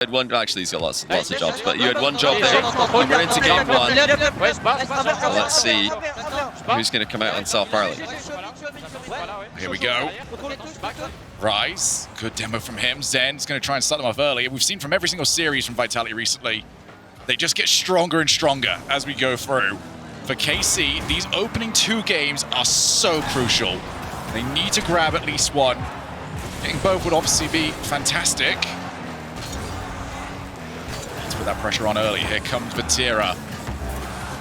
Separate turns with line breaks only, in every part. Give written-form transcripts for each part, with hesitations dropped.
Had one, actually he's got lots of jobs, but you had one job there, and we're into game one. So let's see who's going to come out on top early.
Here we go. Rise, good demo from him. Zen's going to try and start them off early. We've seen from every single series from Vitality recently, they just get stronger and stronger as we go through. For KC, these opening 2 games are so crucial. They need to grab at least one. Getting both would obviously be fantastic. Let's put that pressure on early. Here comes Vatira.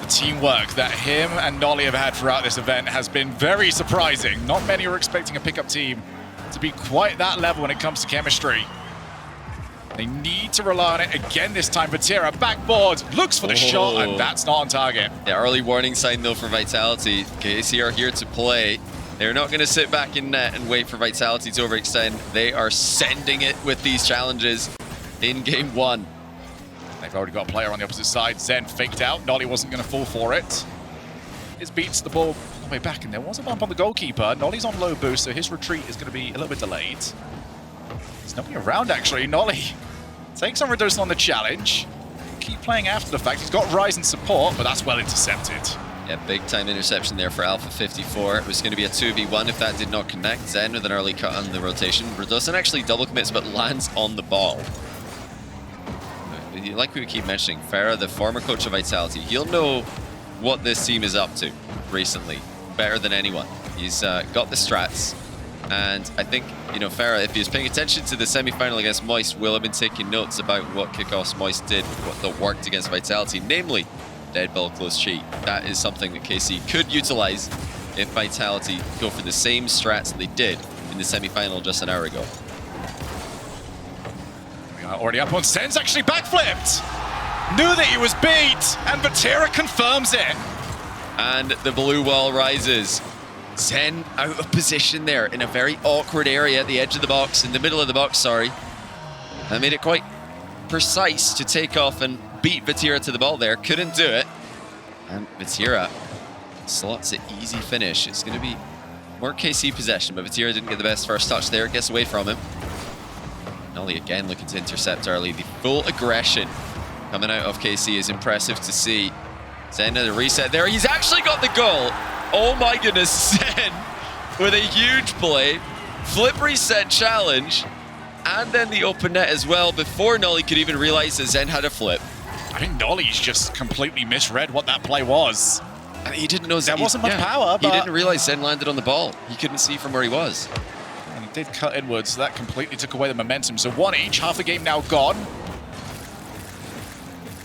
The teamwork that him and Nolly have had throughout this event has been very surprising. Not many were expecting a pickup team to be quite that level when it comes to chemistry. They need to rely on it again this time. Vatira backboard, looks for the shot, and that's not on target.
The early warning sign though for Vitality. KC are here to play. They're not going to sit back in net and wait for Vitality to overextend. They are sending it with these challenges in game 1.
They've already got a player on the opposite side. Zen faked out. Nolly wasn't going to fall for it. His beats the ball all the way back, and there was a bump on the goalkeeper. Nolly's on low boost, so his retreat is going to be a little bit delayed. There's nobody around, actually. Nolly takes on Redosa on the challenge. Keep playing after the fact. He's got Rise and support, but that's well intercepted.
Yeah, big time interception there for Alpha 54. It was going to be a 2v1 if that did not connect. Zen with an early cut on the rotation. Redosa actually double commits, but lands on the ball. Like we keep mentioning, Farah, the former coach of Vitality, he'll know what this team is up to recently better than anyone. He's got the strats, and I think, you know, Farah, if he was paying attention to the semi-final against Moist, will have been taking notes about what kickoffs Moist did, what that worked against Vitality, namely dead ball close cheat. That is something that KC could utilize if Vitality go for the same strats they did in the semi-final just an hour ago.
Already up on Zen's actually backflipped. Knew that he was beat, and Vatira confirms it.
And the blue wall rises. Zen out of position there in a very awkward area at the edge of the box, in the middle of the box, sorry. That made it quite precise to take off and beat Vatira to the ball there. Couldn't do it. And Vatira slots an easy finish. It's going to be more KC possession, but Vatira didn't get the best first touch there. It gets away from him. Nolly again looking to intercept early. The full aggression coming out of KC is impressive to see. Zen at the reset there. He's actually got the goal. Oh my goodness, Zen with a huge play. Flip reset challenge. And then the open net as well before Nolly could even realize that Zen had a flip.
I think Nolly's just completely misread what that play was.
And he didn't know
there wasn't much power, but
he didn't realize Zen landed on the ball. He couldn't see from where he was.
And he did cut inwards, so that completely took away the momentum. So 1 each, half the game now gone.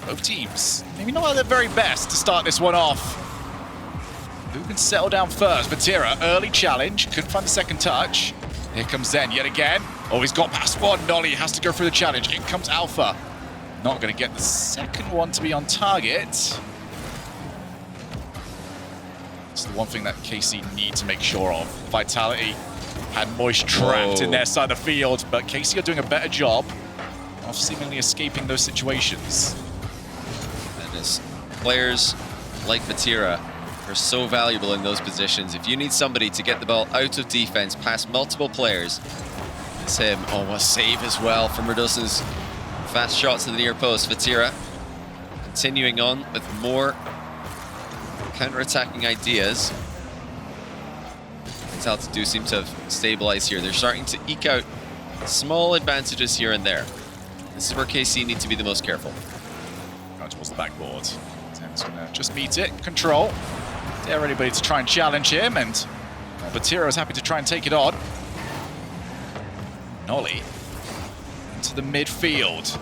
Both teams, maybe not at their very best to start this one off. Who can settle down first? Vatira, early challenge, couldn't find the second touch. Here comes Zen yet again. Oh, he's got past one. Nolly has to go through the challenge. In comes Alpha. Not going to get the second one to be on target. It's the one thing that KC need to make sure of. Vitality had Moist trapped in their side of the field, but KC are doing a better job of seemingly escaping those situations.
And as players like Vatira are so valuable in those positions, if you need somebody to get the ball out of defense past multiple players, it's him. Oh, a save as well from Redosa's fast shots to the near post. Vatira continuing on with more counter-attacking ideas. Vitality do seem to have stabilized here. They're starting to eke out small advantages here and there. This is where KC need to be the most careful.
Going towards the backboard. Zen's gonna just meet it, control. Dare anybody to try and challenge him, and Vatira is happy to try and take it on. Nolly into the midfield.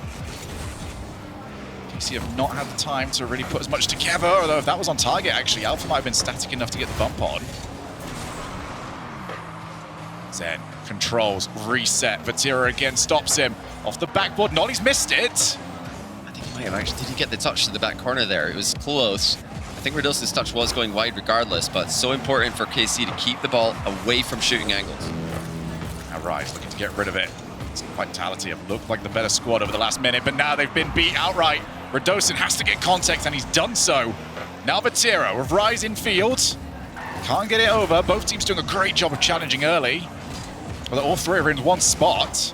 KC have not had the time to really put as much together, although if that was on target, actually, Alpha might have been static enough to get the bump on. Zen controls, reset. Vatira again stops him. Off the backboard, Nolly's missed it.
I think he might have actually, did he get the touch to the back corner there? It was close. I think Redosa's touch was going wide regardless, but so important for KC to keep the ball away from shooting angles.
Now Rise looking to get rid of it. Vitality have looked like the better squad over the last minute, but now they've been beat outright. Redosa has to get context, and he's done so. Now Vatira with Rise in field. Can't get it over. Both teams doing a great job of challenging early. Well, all three are in one spot.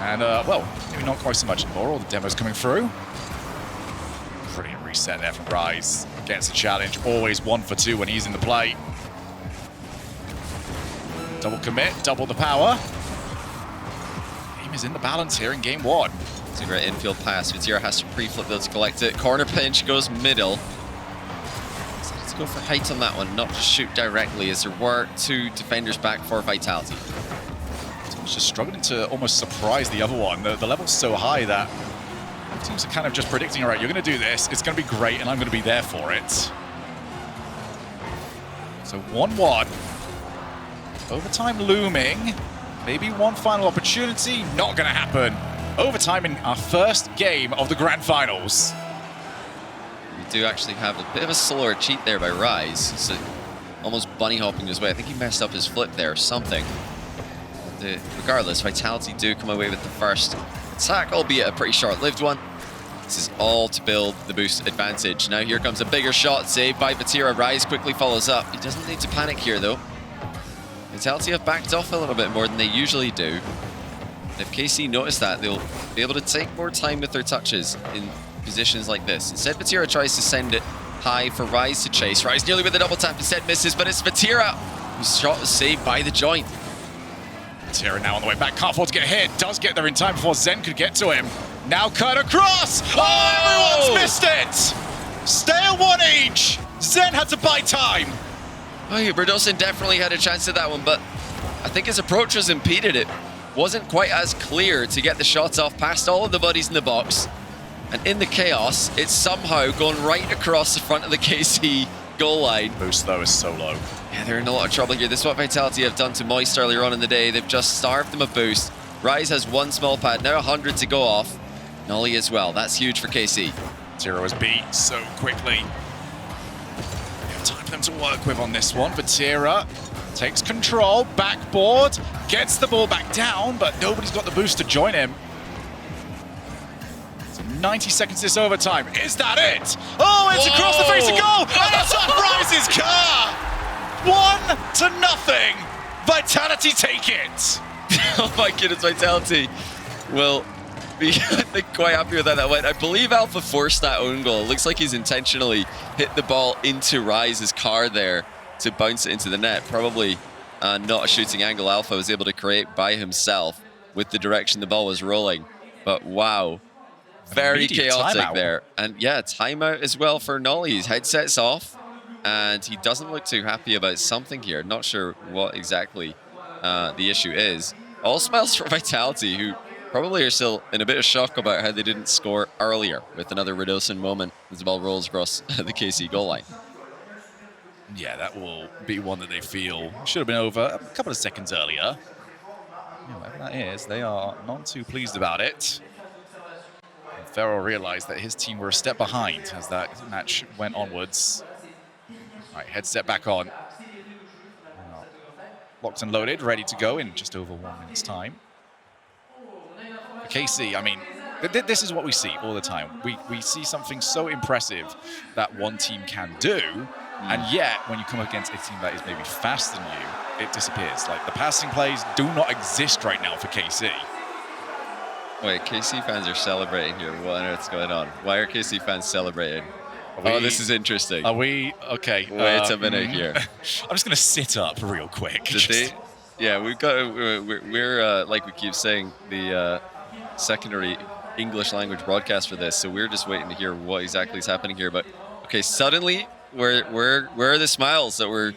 And, well, maybe not quite so much anymore. All the demos coming through. Brilliant reset there from Rise. Gets a challenge. Always 1 for 2 when he's in the play. Double commit, double the power. Game is in the balance here in game 1.
It's a great infield pass. Vatira has to pre-flip those to collect it. Corner pinch goes middle. So let's go for height on that one, not just shoot directly, as there were 2 defenders back for Vitality.
Team's just struggling to almost surprise the other one. The level's so high that teams are kind of just predicting, all right, you're going to do this, it's going to be great, and I'm going to be there for it. So 1-1. Overtime looming. Maybe one final opportunity. Not going to happen. Overtime in our first game of the Grand Finals.
We do actually have a bit of a slower cheat there by Rise. So almost bunny hopping his way. I think he messed up his flip there or something. But regardless, Vitality do come away with the first attack, albeit a pretty short-lived one. This is all to build the boost advantage. Now here comes a bigger shot saved by Vatira. Rise quickly follows up. He doesn't need to panic here though. Vitality have backed off a little bit more than they usually do. And if KC notice that, they'll be able to take more time with their touches in positions like this. Instead, Vatira tries to send it high for Rise to chase. Rise nearly with a double tap, instead misses, but it's Vatira whose shot was saved by the joint.
Vatira now on the way back, can't afford to get hit. Does get there in time before Zen could get to him. Now cut across! Oh, everyone's missed it! Stay at 1 each! Zen had to buy time!
Oh, yeah, Berdosin definitely had a chance at that one, but I think his approach was impeded. It wasn't quite as clear to get the shots off past all of the buddies in the box. And in the chaos, it's somehow gone right across the front of the KC goal line.
Boost, though, is so low.
Yeah, they're in a lot of trouble here. This is what Vitality have done to Moist earlier on in the day. They've just starved them of boost. Rise has 1 small pad, now 100 to go off. Nolly as well. That's huge for KC.
Zero is beat so quickly. Time for them to work with on this one. Vatira takes control, backboard, gets the ball back down, but nobody's got the boost to join him. So 90 seconds this overtime. Is that it? Oh, it's across the face of goal, and it's off Rise's car! 1-0. Vitality take it.
Oh my goodness, Vitality will be quite happy with how that went. I believe Alpha forced that own goal. It looks like he's intentionally hit the ball into Rise's car there to bounce it into the net. Probably not a shooting angle Alpha was able to create by himself with the direction the ball was rolling. But wow, very chaotic there. And yeah, timeout as well for Nolly. His headset's off and he doesn't look too happy about something here. Not sure what exactly the issue is. All smiles for Vitality, who probably are still in a bit of shock about how they didn't score earlier with another Radosin moment as the ball rolls across the KC goal line.
Yeah, that will be one that they feel should have been over a couple of seconds earlier. Yeah, whatever that is, they are not too pleased about it. And Farrell realized that his team were a step behind as that match went onwards. Right, headset back on. Locked and loaded, ready to go in just over 1 minute's time. KC, I mean, this is what we see all the time. We see something so impressive that one team can do, and yet when you come against a team that is maybe faster than you, it disappears. Like, the passing plays do not exist right now for KC.
Wait, KC fans are celebrating here. What on earth's going on? Why are KC fans celebrating? Oh, this is interesting.
Are we? Okay.
Wait a minute here.
I'm just going to sit up real quick.
Yeah, we've got, we're like we keep saying, the secondary English language broadcast for this, so we're just waiting to hear what exactly is happening here. But okay, suddenly where are the smiles that were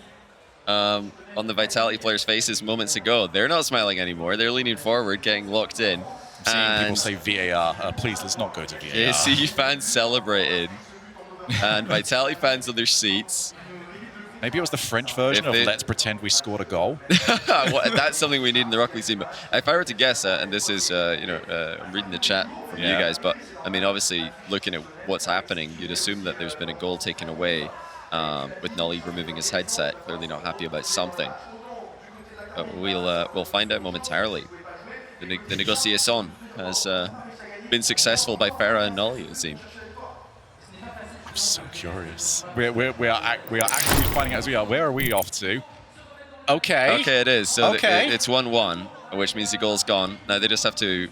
on the Vitality players' faces moments ago? They're not smiling anymore. They're leaning forward, getting locked in.
I'm seeing people say VAR. Please, let's not go to VAR.
KC fans celebrated, and Vitality fans on their seats.
Maybe it was the French version of let's pretend we scored a goal.
Well, that's something we need in the Rocket League scene. But if I were to guess, and this is, I'm reading the chat from you guys, but I mean, obviously, looking at what's happening, you'd assume that there's been a goal taken away with Nolly removing his headset. Clearly not happy about something. But we'll find out momentarily. The negotiation has been successful by Farah and Nolly, it would seem.
I'm so curious. We are actively finding out as we are. Where are we off to? Okay.
Okay, it is. So it's 1-1. which means the goal's gone. Now they just have to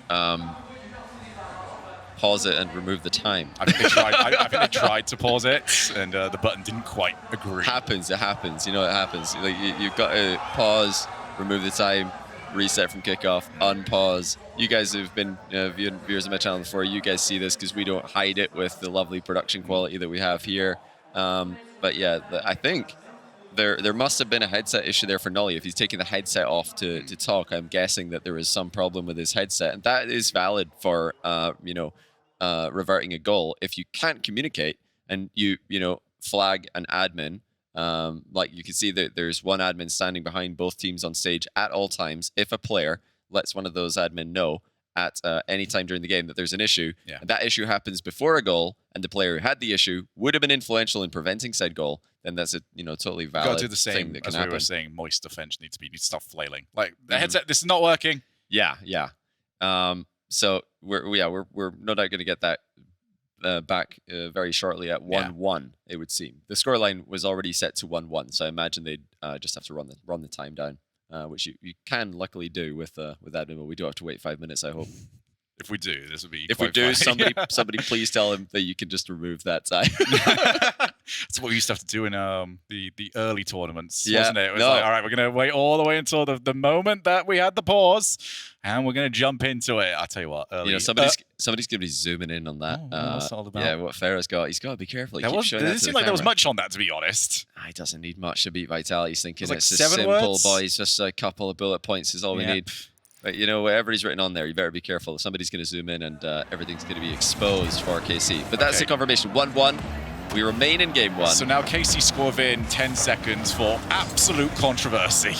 pause it and remove the time.
I think they tried. I think they tried to pause it, and the button didn't quite agree.
It happens. You know, it happens. Like you've got to pause, remove the time, reset from kickoff, unpause. You guys have been viewers of my channel before. You guys see this because we don't hide it with the lovely production quality that we have here. But yeah, I think there must have been a headset issue there for Nolly. If he's taking the headset off to talk, I'm guessing that there was some problem with his headset, and that is valid for reverting a goal. If you can't communicate and you flag an admin, like you can see that there's one admin standing behind both teams on stage at all times. If a player lets one of those admin know at any time during the game that there's an issue, and that issue happens before a goal, and the player who had the issue would have been influential in preventing said goal, then that's a totally valid
Got to do the same
thing that can
as
happen.
we were saying. Moist defense needs to stop flailing. Like the headset, this is not working.
Yeah. So we're no doubt going to get that back very shortly at 1-1. It would seem the scoreline was already set to 1-1, so I imagine they'd just have to run the time down, which you can luckily do with admin, but we do have to wait 5 minutes. I hope.
If we do, this would be.
If we do, somebody please tell him that you can just remove that time.
That's what we used to have to do in the early tournaments,
Yeah,
wasn't it? It was like, all right, we're going to wait all the way until the moment that we had the pause, and we're going to jump into it. I'll tell you what, early.
Somebody's going to be zooming in on that.
What's all about?
Yeah, what Pharaoh's got. He's got to be careful. He keeps showing
it
that
didn't
to
seem
the
like there was
camera.
much on that, to be honest.
He doesn't need much to beat Vitality. He's thinking
It was like
it's a
7
simple,
words?
boys. Just a couple of bullet points is all we need. But whatever he's written on there, you better be careful. Somebody's going to zoom in and everything's going to be exposed for KC. But that's the confirmation. 1-1. We remain in game 1.
So now KC score within 10 seconds for absolute controversy.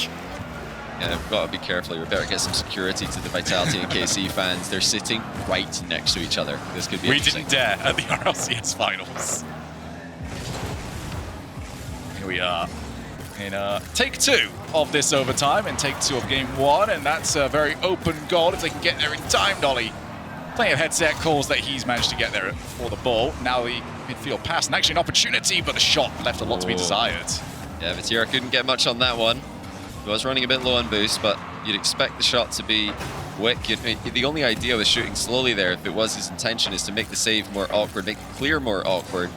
Yeah, we've got to be careful. We better get some security to the Vitality and KC fans. They're sitting right next to each other. This could be interesting.
We didn't dare at the RLCS finals. Here we are in take 2 of this overtime and take 2 of game 1, and that's a very open goal if they can get there in time. Nolly, plenty of headset calls that he's managed to get there for the ball. Now the midfield pass, and actually an opportunity, but the shot left a lot to be desired.
Yeah, Vitiera couldn't get much on that one. He was running a bit low on boost, but you'd expect the shot to be quick. The only idea with shooting slowly there, if it was his intention, is to make the save more awkward, make the clear more awkward.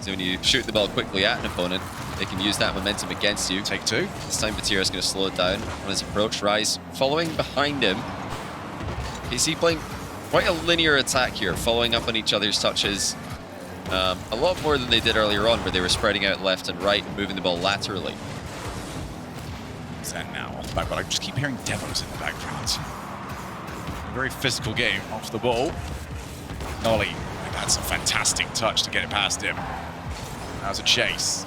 So when you shoot the ball quickly at an opponent, they can use that momentum against you.
Take 2.
This time Vitiera's going to slow it down on his approach. Rise following behind him. KC playing quite a linear attack here, following up on each other's touches. A lot more than they did earlier on, where they were spreading out left and right and moving the ball laterally.
Zen now off the back, but I just keep hearing demos in the background. Very physical game off the ball. Nolly, that's a fantastic touch to get it past him. That was a chase.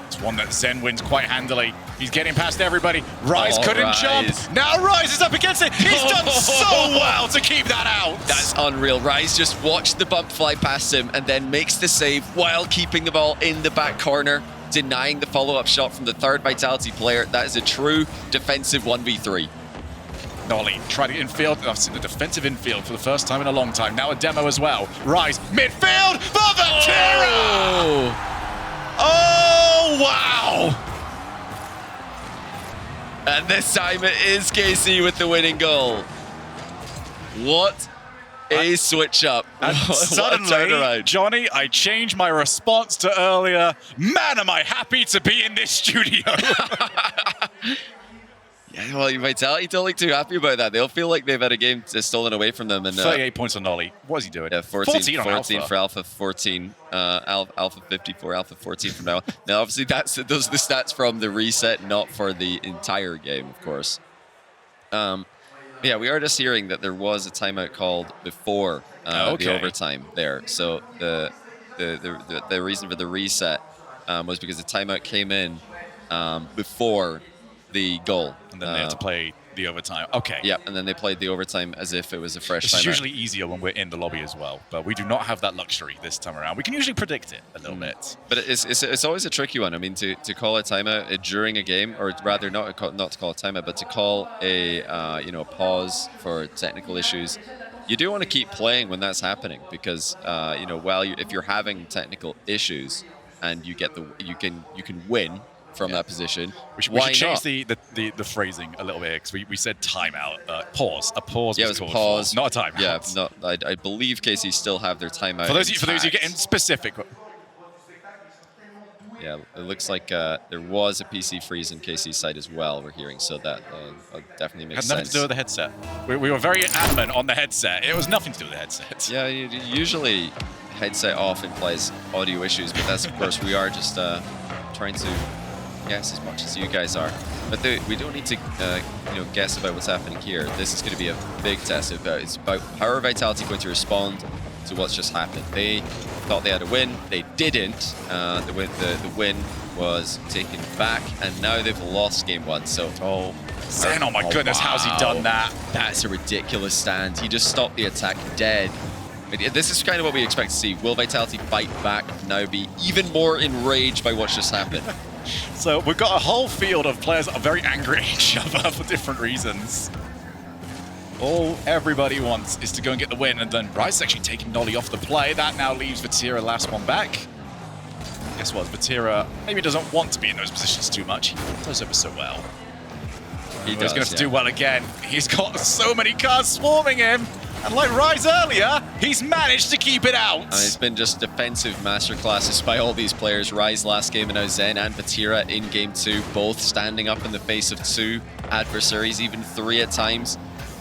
It's one that Zen wins quite handily. He's getting past everybody. Rise couldn't jump. Now Rise is up against it. He's done so well to keep that out.
That's unreal. Rise just watched the bump fly past him and then makes the save while keeping the ball in the back corner, denying the follow-up shot from the third Vitality player. That is a true defensive 1v3.
Nolly tried it infield. I've seen the defensive infield for the first time in a long time. Now a demo as well. Rise midfield for the terror. Oh, wow!
And this time it is KC with the winning goal. What a switch up.
And suddenly, Johnny, I changed my response to earlier. Man, am I happy to be in this studio.
Yeah, well, Vitality don't look too happy about that. They'll feel like they've had a game stolen away from them. And
38 points on Nolly. What is he doing?
Yeah, 14
on Alpha.
for Alpha, 14, Alpha 54, Alpha 14 from now. Now, obviously, those are the stats from the reset, not for the entire game, of course. Yeah, we are just hearing that there was a timeout called before the overtime there. So the reason for the reset was because the timeout came in before the goal.
And then they had to play the overtime. Okay.
Yeah, and then they played the overtime as if it was a fresh timeout.
It's usually easier when we're in the lobby as well, but we do not have that luxury this time around. We can usually predict it a little bit.
But it's always a tricky one. I mean, to call a timeout during a game, or rather not to call a timeout, but to call a pause for technical issues. You do want to keep playing when that's happening because if you're having technical issues and you can win from that position.
We should change the phrasing a little bit, because we said timeout. Pause. A pause.
Yeah, it was a pause.
Not a timeout.
Yeah, I believe KC still have their timeout.
For those of you getting specific.
Yeah, it looks like there was a PC freeze on KC's side as well, we're hearing, so that definitely makes sense.
Had nothing to do with the headset. We were very adamant on the headset. It was nothing to do with the headset.
Yeah, usually headset off implies audio issues, but that's, of course, we are just trying to guess as much as you guys are. But we don't need to guess about what's happening here. This is going to be a big test. It's about how are Vitality going to respond to what's just happened. They thought they had a win. They didn't. The win was taken back, and now they've lost game 1. So,
Zen, oh my goodness, how's he done that?
That's a ridiculous stand. He just stopped the attack dead. This is kind of what we expect to see. Will Vitality fight back, now be even more enraged by what's just happened?
So we've got a whole field of players that are very angry at each other for different reasons. All everybody wants is to go and get the win, and then Rice actually taking Nolly off the play. That now leaves Vatira last one back. Guess what? Vatira maybe doesn't want to be in those positions too much. He does ever so well. He's going to have to do well again. He's got so many cars swarming him. And like Rise earlier, he's managed to keep it out.
And it's been just defensive masterclasses by all these players. Rise last game, and now Zen and Vatira in game 2, both standing up in the face of 2 adversaries, even 3 at times.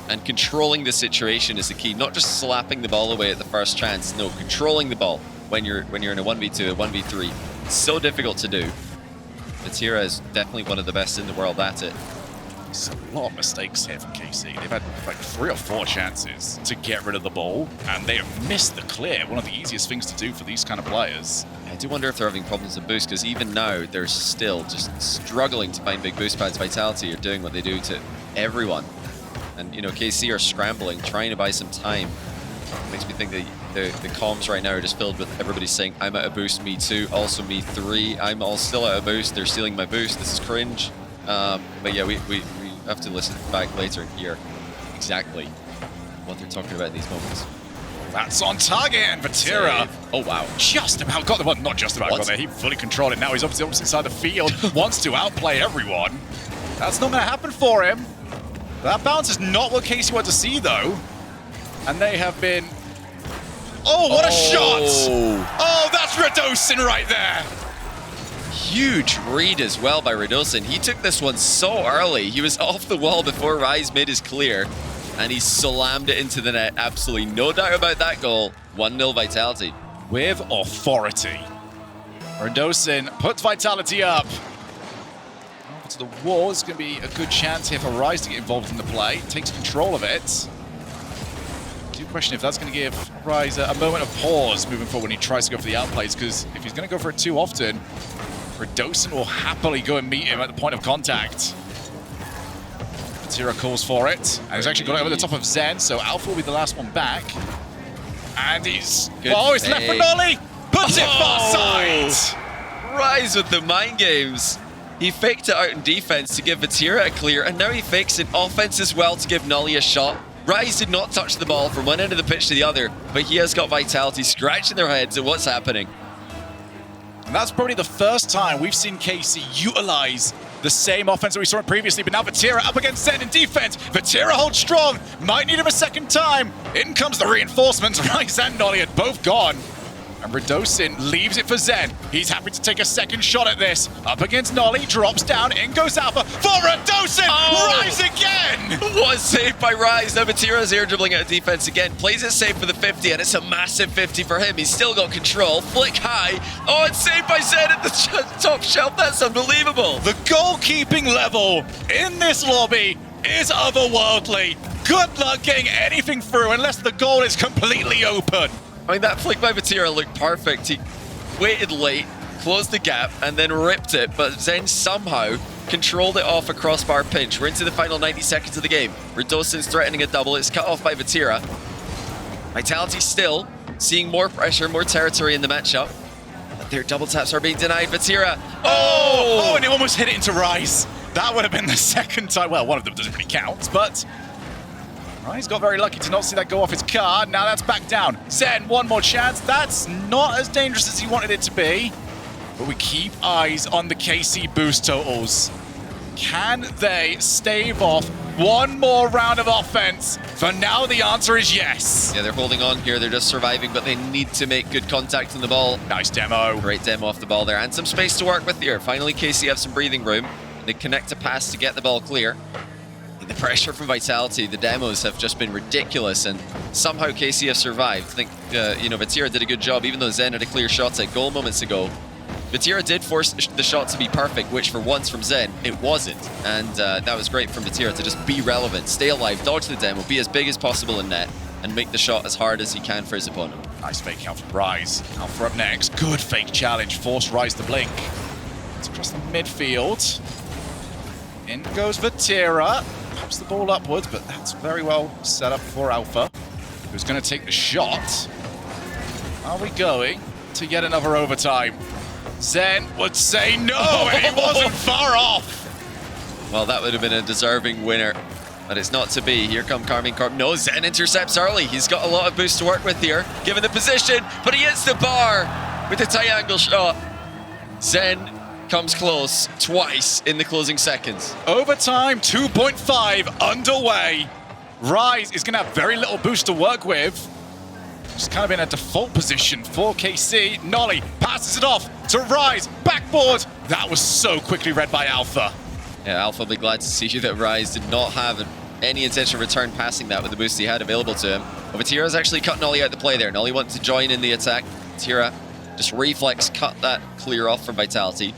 And controlling the situation is the key. Not just slapping the ball away at the first chance. No, controlling the ball when you're in a 1v2, a 1v3. It's so difficult to do. Vatira is definitely one of the best in the world at it.
There's a lot of mistakes here from KC. They've had like 3 or 4 chances to get rid of the ball, and they have missed the clear. One of the easiest things to do for these kind of players.
I do wonder if they're having problems with boost, because even now they're still just struggling to find big boost pads. Vitality are doing what they do to everyone. And, KC are scrambling, trying to buy some time. Makes me think that the comms right now are just filled with everybody saying, I'm out of boost, me too, also me 3, I'm all still out of boost, they're stealing my boost, this is cringe. But yeah, we have to listen back later and hear exactly what they're talking about in these moments.
That's on target, and Vatira.
Oh, wow.
Just about got the one, not just about got there, he fully controlled it. Now he's obviously opposite side of the field, wants to outplay everyone. That's not going to happen for him. That bounce is not what KC wanted to see, though. And they have been... Oh, what a shot! Oh, that's Radosin right there!
Huge read as well by Radosin. He took this one so early. He was off the wall before Rise made his clear, and he slammed it into the net. Absolutely no doubt about that goal. 1-0 Vitality.
With authority. Radosin puts Vitality up. To the wall, it's going to be a good chance here for Rise to get involved in the play. Takes control of it. I do question if that's going to give Rise a moment of pause moving forward when he tries to go for the outplays, because if he's going to go for it too often, Radosin will happily go and meet him at the point of contact. Vatira calls for it, and he's actually got it over the top of Zen, so Alpha will be the last one back. And he's... he's left for Nolly! Puts it far side!
Rise with the mind games. He faked it out in defense to give Vatira a clear, and now he fakes in offense as well to give Nolly a shot. Rise did not touch the ball from one end of the pitch to the other, but he has got Vitality scratching their heads at what's happening.
And that's probably the first time we've seen KC utilize the same offense that we saw previously, but now Vatira up against Zen in defense. Vatira holds strong, might need him a second time. In comes the reinforcements. Rise and Nolly had both gone. And Radosin leaves it for Zen. He's happy to take a second shot at this. Up against Nolly, drops down, in goes Alpha for Radosin! Rise again!
What a save by Rise. Now Vatira's air dribbling out of defense again. Plays it safe for the 50, and it's a massive 50 for him. He's still got control. Flick high. Oh, it's saved by Zen at the top shelf. That's unbelievable.
The goalkeeping level in this lobby is otherworldly. Good luck getting anything through unless the goal is completely open.
I mean, that flick by Vatira looked perfect. He waited late, closed the gap, and then ripped it, but Zen somehow controlled it off a crossbar pinch. We're into the final 90 seconds of the game. Radosin's threatening a double. It's cut off by Vatira. Vitality still seeing more pressure, more territory in the matchup. But their double taps are being denied. Vatira.
Oh, and he almost hit it into Rise. That would have been the second time. Well, one of them doesn't really count, but... He's got very lucky to not see that go off his card. Now that's back down. Zen, one more chance. That's not as dangerous as he wanted it to be. But we keep eyes on the KC boost totals. Can they stave off one more round of offense? For now, the answer is yes.
Yeah, they're holding on here. They're just surviving, but they need to make good contact on the ball.
Nice demo.
Great demo off the ball there, and some space to work with here. Finally, KC have some breathing room. They connect a pass to get the ball clear. The pressure from Vitality, the demos have just been ridiculous, and somehow KC have survived. I think, Vatira did a good job, even though Zen had a clear shot at goal moments ago. Vatira did force the shot to be perfect, which for once from Zen, it wasn't. And that was great from Vatira to just be relevant, stay alive, dodge the demo, be as big as possible in net, and make the shot as hard as he can for his opponent.
Nice fake out from Rise. Alpha up next. Good fake challenge. Force Rise to blink. It's across the midfield. In goes Vatira. Pops the ball upwards, but that's very well set up for Alpha, who's going to take the shot. Are we going to yet another overtime? Zen would say no, and he wasn't far off.
Well, that would have been a deserving winner, but it's not to be. Here come Karmine Corp. No, Zen intercepts early. He's got a lot of boost to work with here, given the position, but he hits the bar with the triangle shot. Zen comes close twice in the closing seconds.
Overtime 2.5 underway. Rise is going to have very little boost to work with. Just kind of in a default position for KC. Nolly passes it off to Rise. Backboard. That was so quickly read by Alpha.
Yeah, Alpha will be glad to see that Rise did not have any intention of return passing that with the boost he had available to him. But Vatira's actually cut Nolly out the play there. Nolly wanted to join in the attack. Vatira just reflex cut that clear off from Vitality.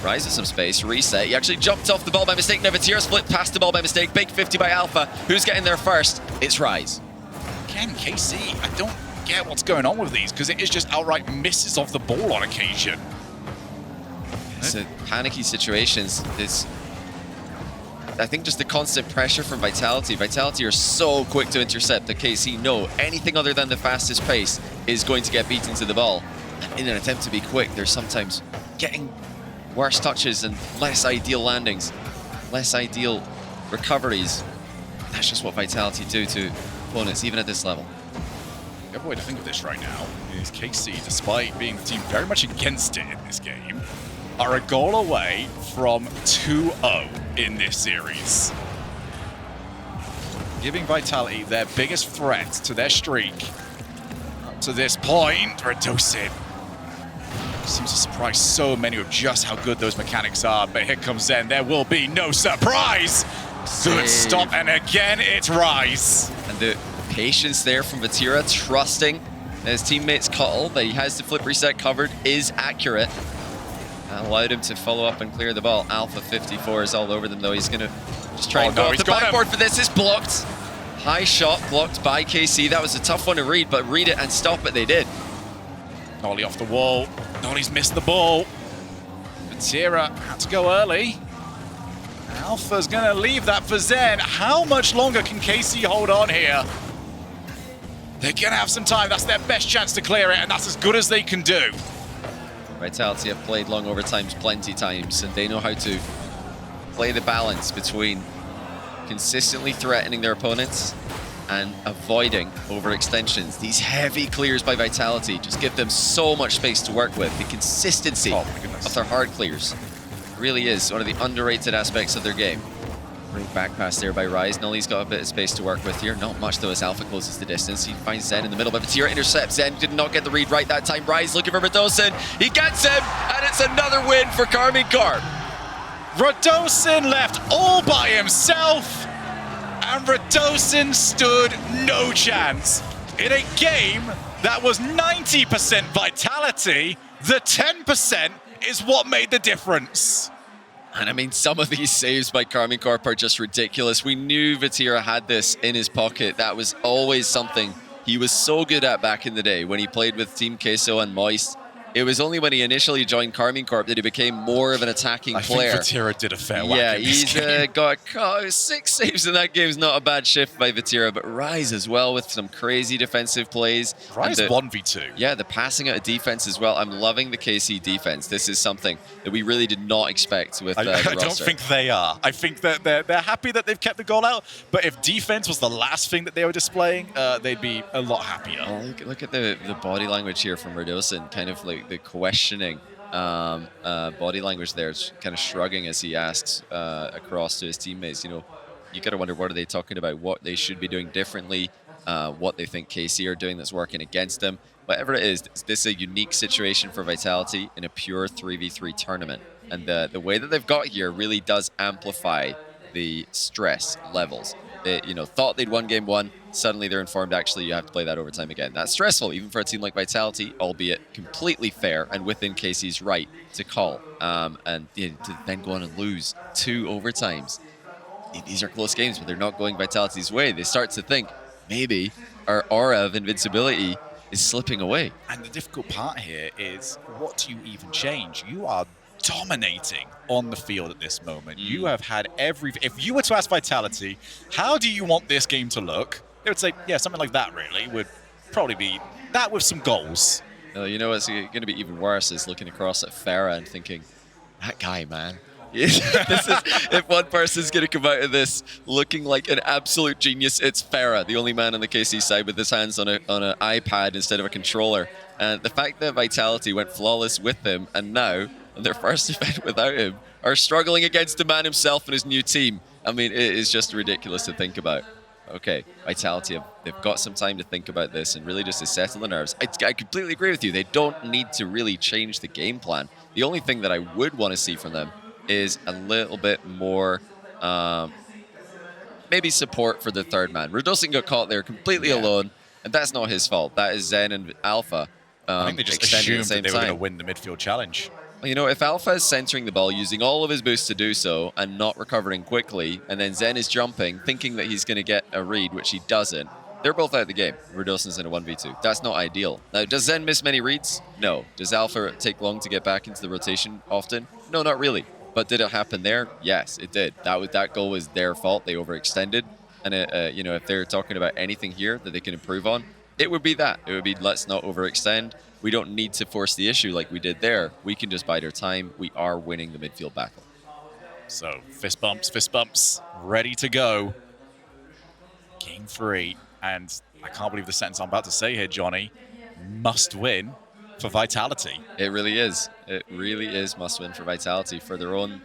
Rise with some space, reset. He actually jumped off the ball by mistake. Now Vatira's flipped past the ball by mistake. Big 50 by Alpha. Who's getting there first? It's Rise.
Again, KC, I don't get what's going on with these, because it is just outright misses off the ball on occasion.
It's a panicky situations. It's, I think, just the constant pressure from Vitality. Vitality are so quick to intercept that KC know anything other than the fastest pace is going to get beaten to the ball. And in an attempt to be quick, they're sometimes getting worse touches and less ideal landings, less ideal recoveries. That's just what Vitality do to opponents, even at this level.
The other way to think of this right now is KC, despite being the team very much against it in this game, are a goal away from 2-0 in this series. Giving Vitality their biggest threat to their streak. Up to this point, Radosin seems to surprise so many of just how good those mechanics are, but here comes Zen. There will be no surprise. Good stop, and again, it's Rise.
And the patience there from Vatira, trusting his teammate's call that he has the flip reset covered is accurate. That allowed him to follow up and clear the ball. Alpha 54 is all over them, though. He's going to just try and go off the backboard for this. It's blocked. High shot blocked by KC. That was a tough one to read, but read it and stop it they did.
Nolly off the wall. Nolly's missed the ball. Vatira had to go early. Alpha's going to leave that for Zen. How much longer can KC hold on here? They're going to have some time. That's their best chance to clear it, and that's as good as they can do.
Vitality have played long overtimes plenty times, and they know how to play the balance between consistently threatening their opponents and avoiding overextensions. These heavy clears by Vitality just give them so much space to work with. The consistency of their hard clears really is one of the underrated aspects of their game. Great back pass there by Rise. Nolly's got a bit of space to work with here. Not much though as Alpha closes the distance. He finds Zen in the middle, but Vatira intercepts. Zen did not get the read right that time. Rise looking for Radosin. He gets him, and it's another win for Karmine Corp.
Radosin left all by himself, and Radosin stood no chance. In a game that was 90% Vitality, the 10% is what made the difference.
And I mean, some of these saves by Karmine Corp are just ridiculous. We knew Vatira had this in his pocket. That was always something he was so good at back in the day when he played with Team Queso and Moist. It was only when he initially joined Karmine Corp that he became more of an attacking player.
I think Vatira did a fair whack in this game.
Yeah, he's got 6 saves in that game. Is not a bad shift by Vatira, but Rise as well with some crazy defensive plays.
Rise 1v2.
Yeah, the passing out of defense as well. I'm loving the KC defense. This is something that we really did not expect with the roster.
I don't think they are. I think that they're happy that they've kept the goal out, but if defense was the last thing that they were displaying, they'd be a lot happier.
Oh, look at the body language here from Radosin, kind of like the questioning body language there, kind of shrugging as he asks across to his teammates, you know, you got to wonder, what are they talking about, what they should be doing differently, what they think KC are doing that's working against them. Whatever it is, this is a unique situation for Vitality in a pure 3v3 tournament. And the way that they've got here really does amplify the stress levels. They, you know, thought they'd won game one, suddenly they're informed, actually, you have to play that overtime again. That's stressful, even for a team like Vitality, albeit completely fair and within KC's right to call. And to then go on and lose 2 overtimes. These are close games, but they're not going Vitality's way. They start to think, maybe our aura of invincibility is slipping away.
And the difficult part here is, what do you even change? You are dominating on the field at this moment. You have had if you were to ask Vitality, how do you want this game to look? They would say, yeah, something like that really would probably be that with some goals.
You know what's going to be even worse is looking across at Farah and thinking, that guy, man. If one person's going to come out of this looking like an absolute genius, it's Farah, the only man on the KC side with his hands on an iPad instead of a controller. And the fact that Vitality went flawless with him, and now, on their first event without him, are struggling against the man himself and his new team. I mean, it is just ridiculous to think about. Okay, Vitality, they've got some time to think about this and really just to settle the nerves. I completely agree with you. They don't need to really change the game plan. The only thing that I would want to see from them is a little bit more, maybe support for the third man. Radosin got caught there completely alone, and that's not his fault. That is Zen and Alpha.
I think they just assumed that they were going to win the midfield challenge.
You know, if Alpha is centering the ball, using all of his boosts to do so, and not recovering quickly, and then Zen is jumping, thinking that he's going to get a read, which he doesn't, they're both out of the game. Radosin's in a 1v2. That's not ideal. Now, does Zen miss many reads? No. Does Alpha take long to get back into the rotation often? No, not really. But did it happen there? Yes, it did. That goal was their fault. They overextended. And, you know, if they're talking about anything here that they can improve on, it would be that. It would be, let's not overextend. We don't need to force the issue like we did there. We can just bide our time. We are winning the midfield battle.
So, fist bumps, ready to go. Game 3. And I can't believe the sentence I'm about to say here, Johnny. Must win for Vitality.
It really is. It really is must win for Vitality, for their own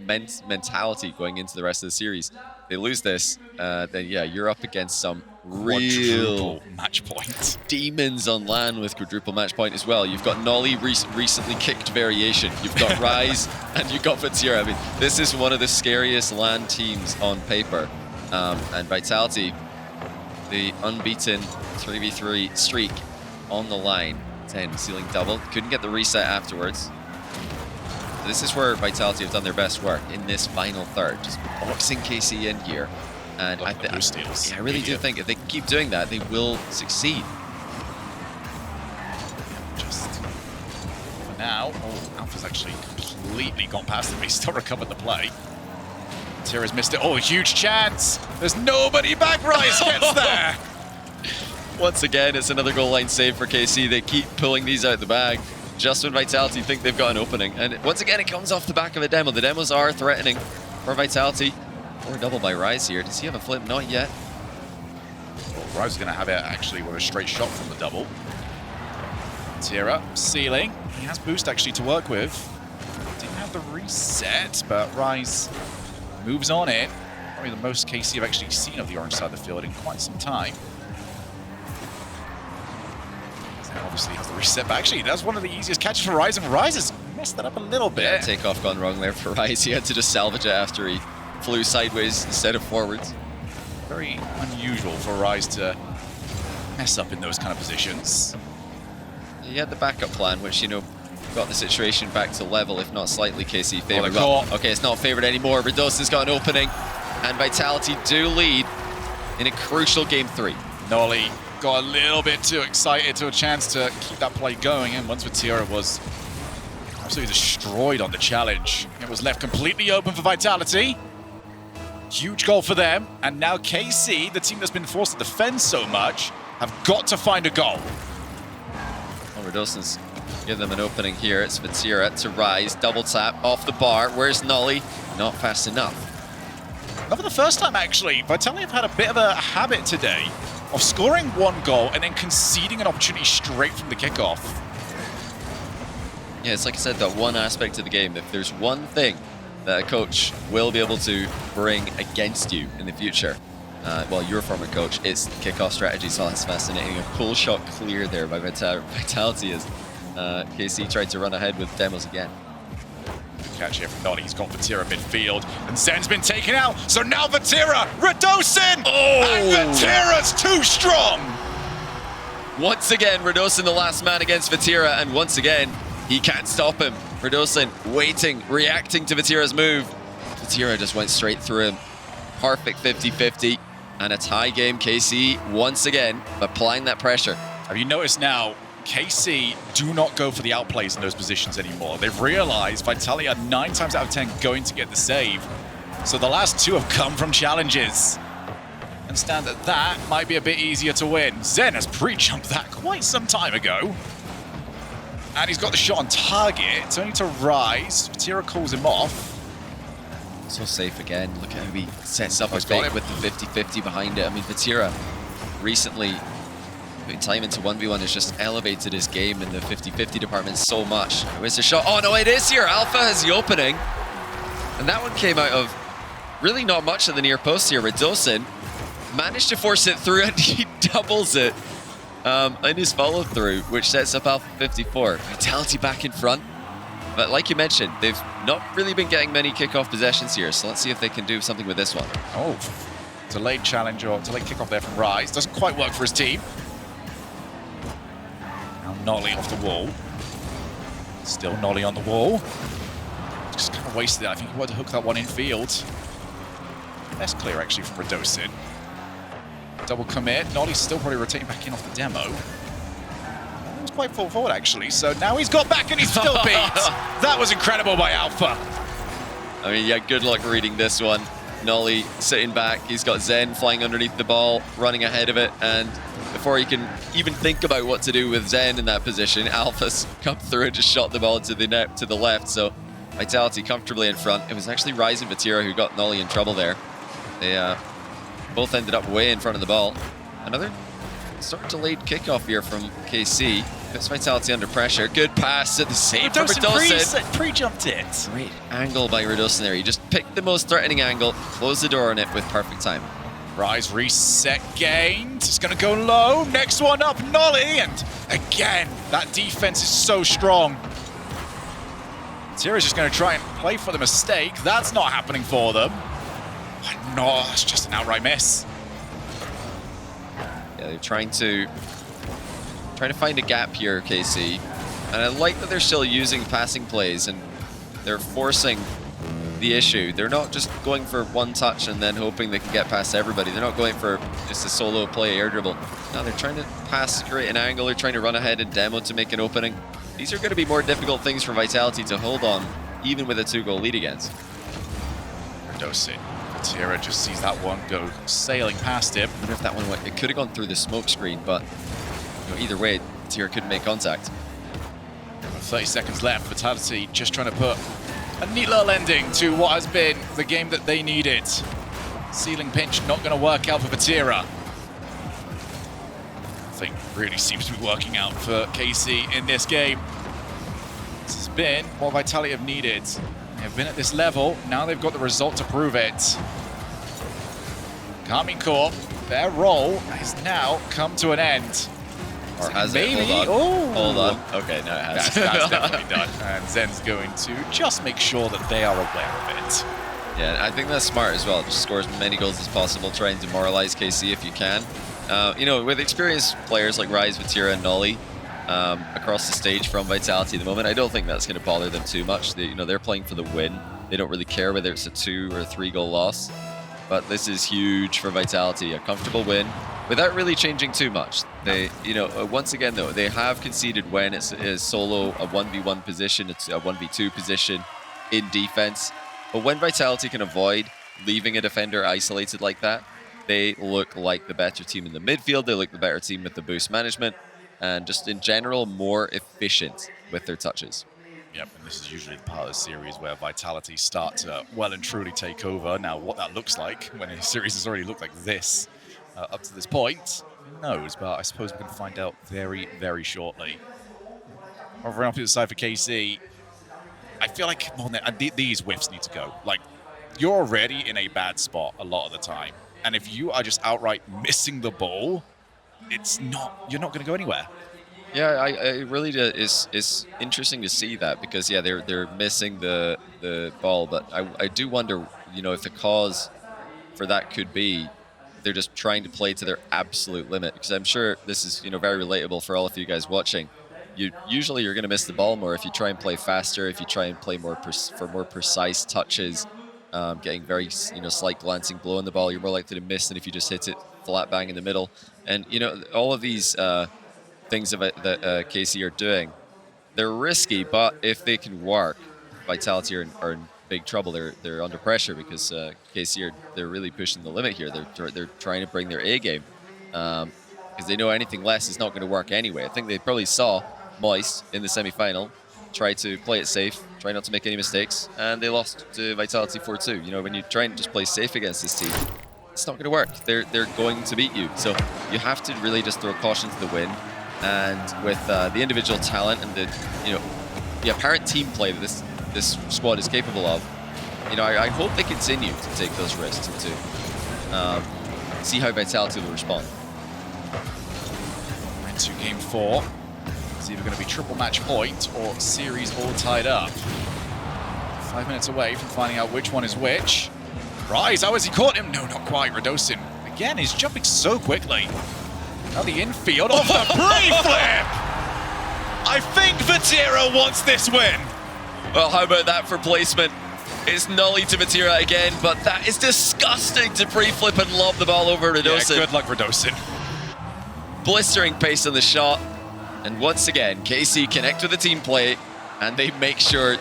mentality going into the rest of the series. They lose this, then yeah, you're up against some real
match point
demons on LAN with quadruple match point as well. You've got Nolly recently kicked variation. You've got Rise and you've got Vatira. I mean, this is one of the scariest LAN teams on paper. And Vitality, the unbeaten 3v3 streak on the line. 10 ceiling double. Couldn't get the reset afterwards. This is where Vitality have done their best work in this final third, just boxing KC in here. And I really do think if they can keep doing that, they will succeed.
Just for now, Alpha's actually completely gone past him. He's still recovered the play. Tira's missed it. Oh, huge chance. There's nobody back. Rise gets there.
Once again, it's another goal line save for KC. They keep pulling these out the bag just when Vitality think they've got an opening. And once again, it comes off the back of a demo. The demos are threatening for Vitality. Or double by Rise here. Does he have a flip? Not yet.
Well, Rise is going to have it actually with a straight shot from the double. Tira, ceiling. He has boost actually to work with. Didn't have the reset, but Rise moves on it. Probably the most KC have actually seen of the orange side of the field in quite some time. Obviously has the reset, but actually that's one of the easiest catches for Rise, and Rise has messed that up a little bit.
Yeah, takeoff gone wrong there for Rise. He had to just salvage it after he flew sideways instead of forwards.
Very unusual for Rise to mess up in those kind of positions.
He had the backup plan, which, you know, got the situation back to level, if not slightly KC favored.
Oh,
okay, it's not favored anymore. Radosin's got an opening, and Vitality do lead in a crucial game 3.
Nolly got a little bit too excited to a chance to keep that play going, and once Vatira was absolutely destroyed on the challenge, it was left completely open for Vitality. Huge goal for them, and now KC, the team that's been forced to defend so much, have got to find a goal.
Well, Radosin's give them an opening here. It's Vatira to Rise, double tap off the bar. Where's Nolly? Not fast enough.
Not for the first time, actually. Vitality have had a bit of a habit today of scoring one goal and then conceding an opportunity straight from the kickoff.
Yeah, it's like I said, that one aspect of the game. If there's one thing that a coach will be able to bring against you in the future, well, your former coach, it's kickoff strategy. So that's fascinating. A pull shot clear there by Vitality as KC tried to run ahead with demos again.
Catch here from Nolly. He's got Vatira midfield, and Zen's been taken out. So now Vatira, Radosin!
Oh!
And Vatira's too strong!
Once again, Radosin the last man against Vatira, and once again, he can't stop him. Radosin waiting, reacting to Vatira's move. Vatira just went straight through him. Perfect 50-50, and a tie game. KC once again applying that pressure.
Have you noticed now, KC do not go for the outplays in those positions anymore. They've realized Vitality are 9 times out of 10 going to get the save. So the last 2 have come from challenges. Understand that that might be a bit easier to win. Zen has pre-jumped that quite some time ago. And he's got the shot on target. It's only to Rise. Vatira calls him off.
So safe again. Look at how he sets up his bait with the 50-50 behind it. I mean, Vatira recently putting time into 1v1 has just elevated his game in the 50-50 department so much. Where's the shot? Oh no, it is here. Alpha has the opening. And that one came out of really not much of the near post here. Radosin managed to force it through and he doubles it in his follow through, which sets up Alpha 54. Vitality back in front. But like you mentioned, they've not really been getting many kickoff possessions here. So let's see if they can do something with this one.
Oh, delayed challenge or delayed kickoff there from Rise. Doesn't quite work for his team. Now Nolly off the wall. Still Nolly on the wall. Just kind of wasted it. I think he wanted to hook that one in field. Best clear actually from Radosin. Double commit. Nolly's still probably rotating back in off the demo. He was quite full forward actually. So now he's got back and he's still beat. That was incredible by Alpha.
I mean, yeah, good luck reading this one. Nolly sitting back. He's got Zen flying underneath the ball, running ahead of it, and before he can even think about what to do with Zen in that position, Alpha's come through and just shot the ball to the net to the left. So Vitality comfortably in front. It was actually Rise and Vatira who got Nolly in trouble there. They both ended up way in front of the ball. Another sort of delayed kickoff here from KC. Puts Vitality under pressure. Good pass at the save from Radosin.
Pre-jumped it.
Great angle by Radosin there. He just picked the most threatening angle, closed the door on it with perfect time.
Rise reset gained. It's going to go low. Next one up, Nolly. And again, that defense is so strong. Tira's just going to try and play for the mistake. That's not happening for them. No, it's just an outright miss.
Yeah, they're trying to find a gap here, KC. And I like that they're still using passing plays and they're forcing the issue. They're not just going for one touch and then hoping they can get past everybody. They're not going for just a solo play air dribble. No, they're trying to pass, create an angle. They're trying to run ahead and demo to make an opening. These are going to be more difficult things for Vitality to hold on, even with a 2-goal lead against.
Radosin. Vatira just sees that one go sailing past him.
I wonder if that one went, it could have gone through the smoke screen, but you know, either way, Vatira couldn't make contact.
30 seconds left. Vitality just trying to put a neat little ending to what has been the game that they needed. Ceiling pinch not going to work out for Vatira. Nothing really seems to be working out for KC in this game. This has been what Vitality have needed. They've been at this level, now they've got the result to prove it. Karmine Corp, their role has now come to an end.
Or has
maybe,
it? Hold on. Okay, no, it has.
That's definitely done. And Zen's going to just make sure that they are aware of it.
Yeah, I think that's smart as well. Just score as many goals as possible, try and demoralize KC if you can. You know, with experienced players like Rise, Vatira, and Nolly across the stage from Vitality at the moment, I don't think that's going to bother them too much. They, you know, they're playing for the win. They don't really care whether it's a 2 or 3 goal loss. But this is huge for Vitality, a comfortable win without really changing too much. They, you know, once again though, they have conceded when it's a solo, a 1v1 position, it's a 1v2 position in defense. But when Vitality can avoid leaving a defender isolated like that, they look like the better team in the midfield. They look the better team with the boost management, and just in general more efficient with their touches.
Yep, and this is usually the part of the series where Vitality start to well and truly take over. Now, what that looks like when a series has already looked like this up to this point, who knows? But I suppose we can find out very, very shortly. Over on the side for KC. I feel like more than these whiffs need to go. Like, you're already in a bad spot a lot of the time. And if you are just outright missing the ball, you're not going to go anywhere.
Yeah, I really it's interesting to see that because yeah, they're missing the ball, but I do wonder, you know, if the cause for that could be they're just trying to play to their absolute limit, because I'm sure this is, you know, very relatable for all of you guys watching. Usually you're going to miss the ball more if you try and play faster, if you try and play more for more precise touches, getting very, you know, slight glancing blow on the ball. You're more likely to miss than if you just hit it flat bang in the middle. And you know, all of these things that KC are doing, they're risky, but if they can work, Vitality are in big trouble. They're under pressure because KC they're really pushing the limit here. They're trying to bring their A game because they know anything less is not going to work anyway. I think they probably saw Moist in the semi-final, try to play it safe, try not to make any mistakes, and they lost to Vitality 4-2. You know, when you try and just play safe against this team, it's not going to work. They're going to beat you. So you have to really just throw caution to the wind. And with the individual talent and the apparent team play that this squad is capable of, you know, I hope they continue to take those risks and to see how Vitality will respond.
We're into game 4. It's either going to be triple match point or series all tied up. 5 minutes away from finding out which one is which. Rise, how has he caught him? No, not quite. Radosin, again, he's jumping so quickly. Now the infield off the pre-flip! I think Vatira wants this win.
Well, how about that for placement? It's Nolly to Vatira again, but that is disgusting to pre-flip and lob the ball over Radosin.
Yeah, good luck, Radosin.
Blistering pace on the shot. And once again, KC connect with the team play, and they make sure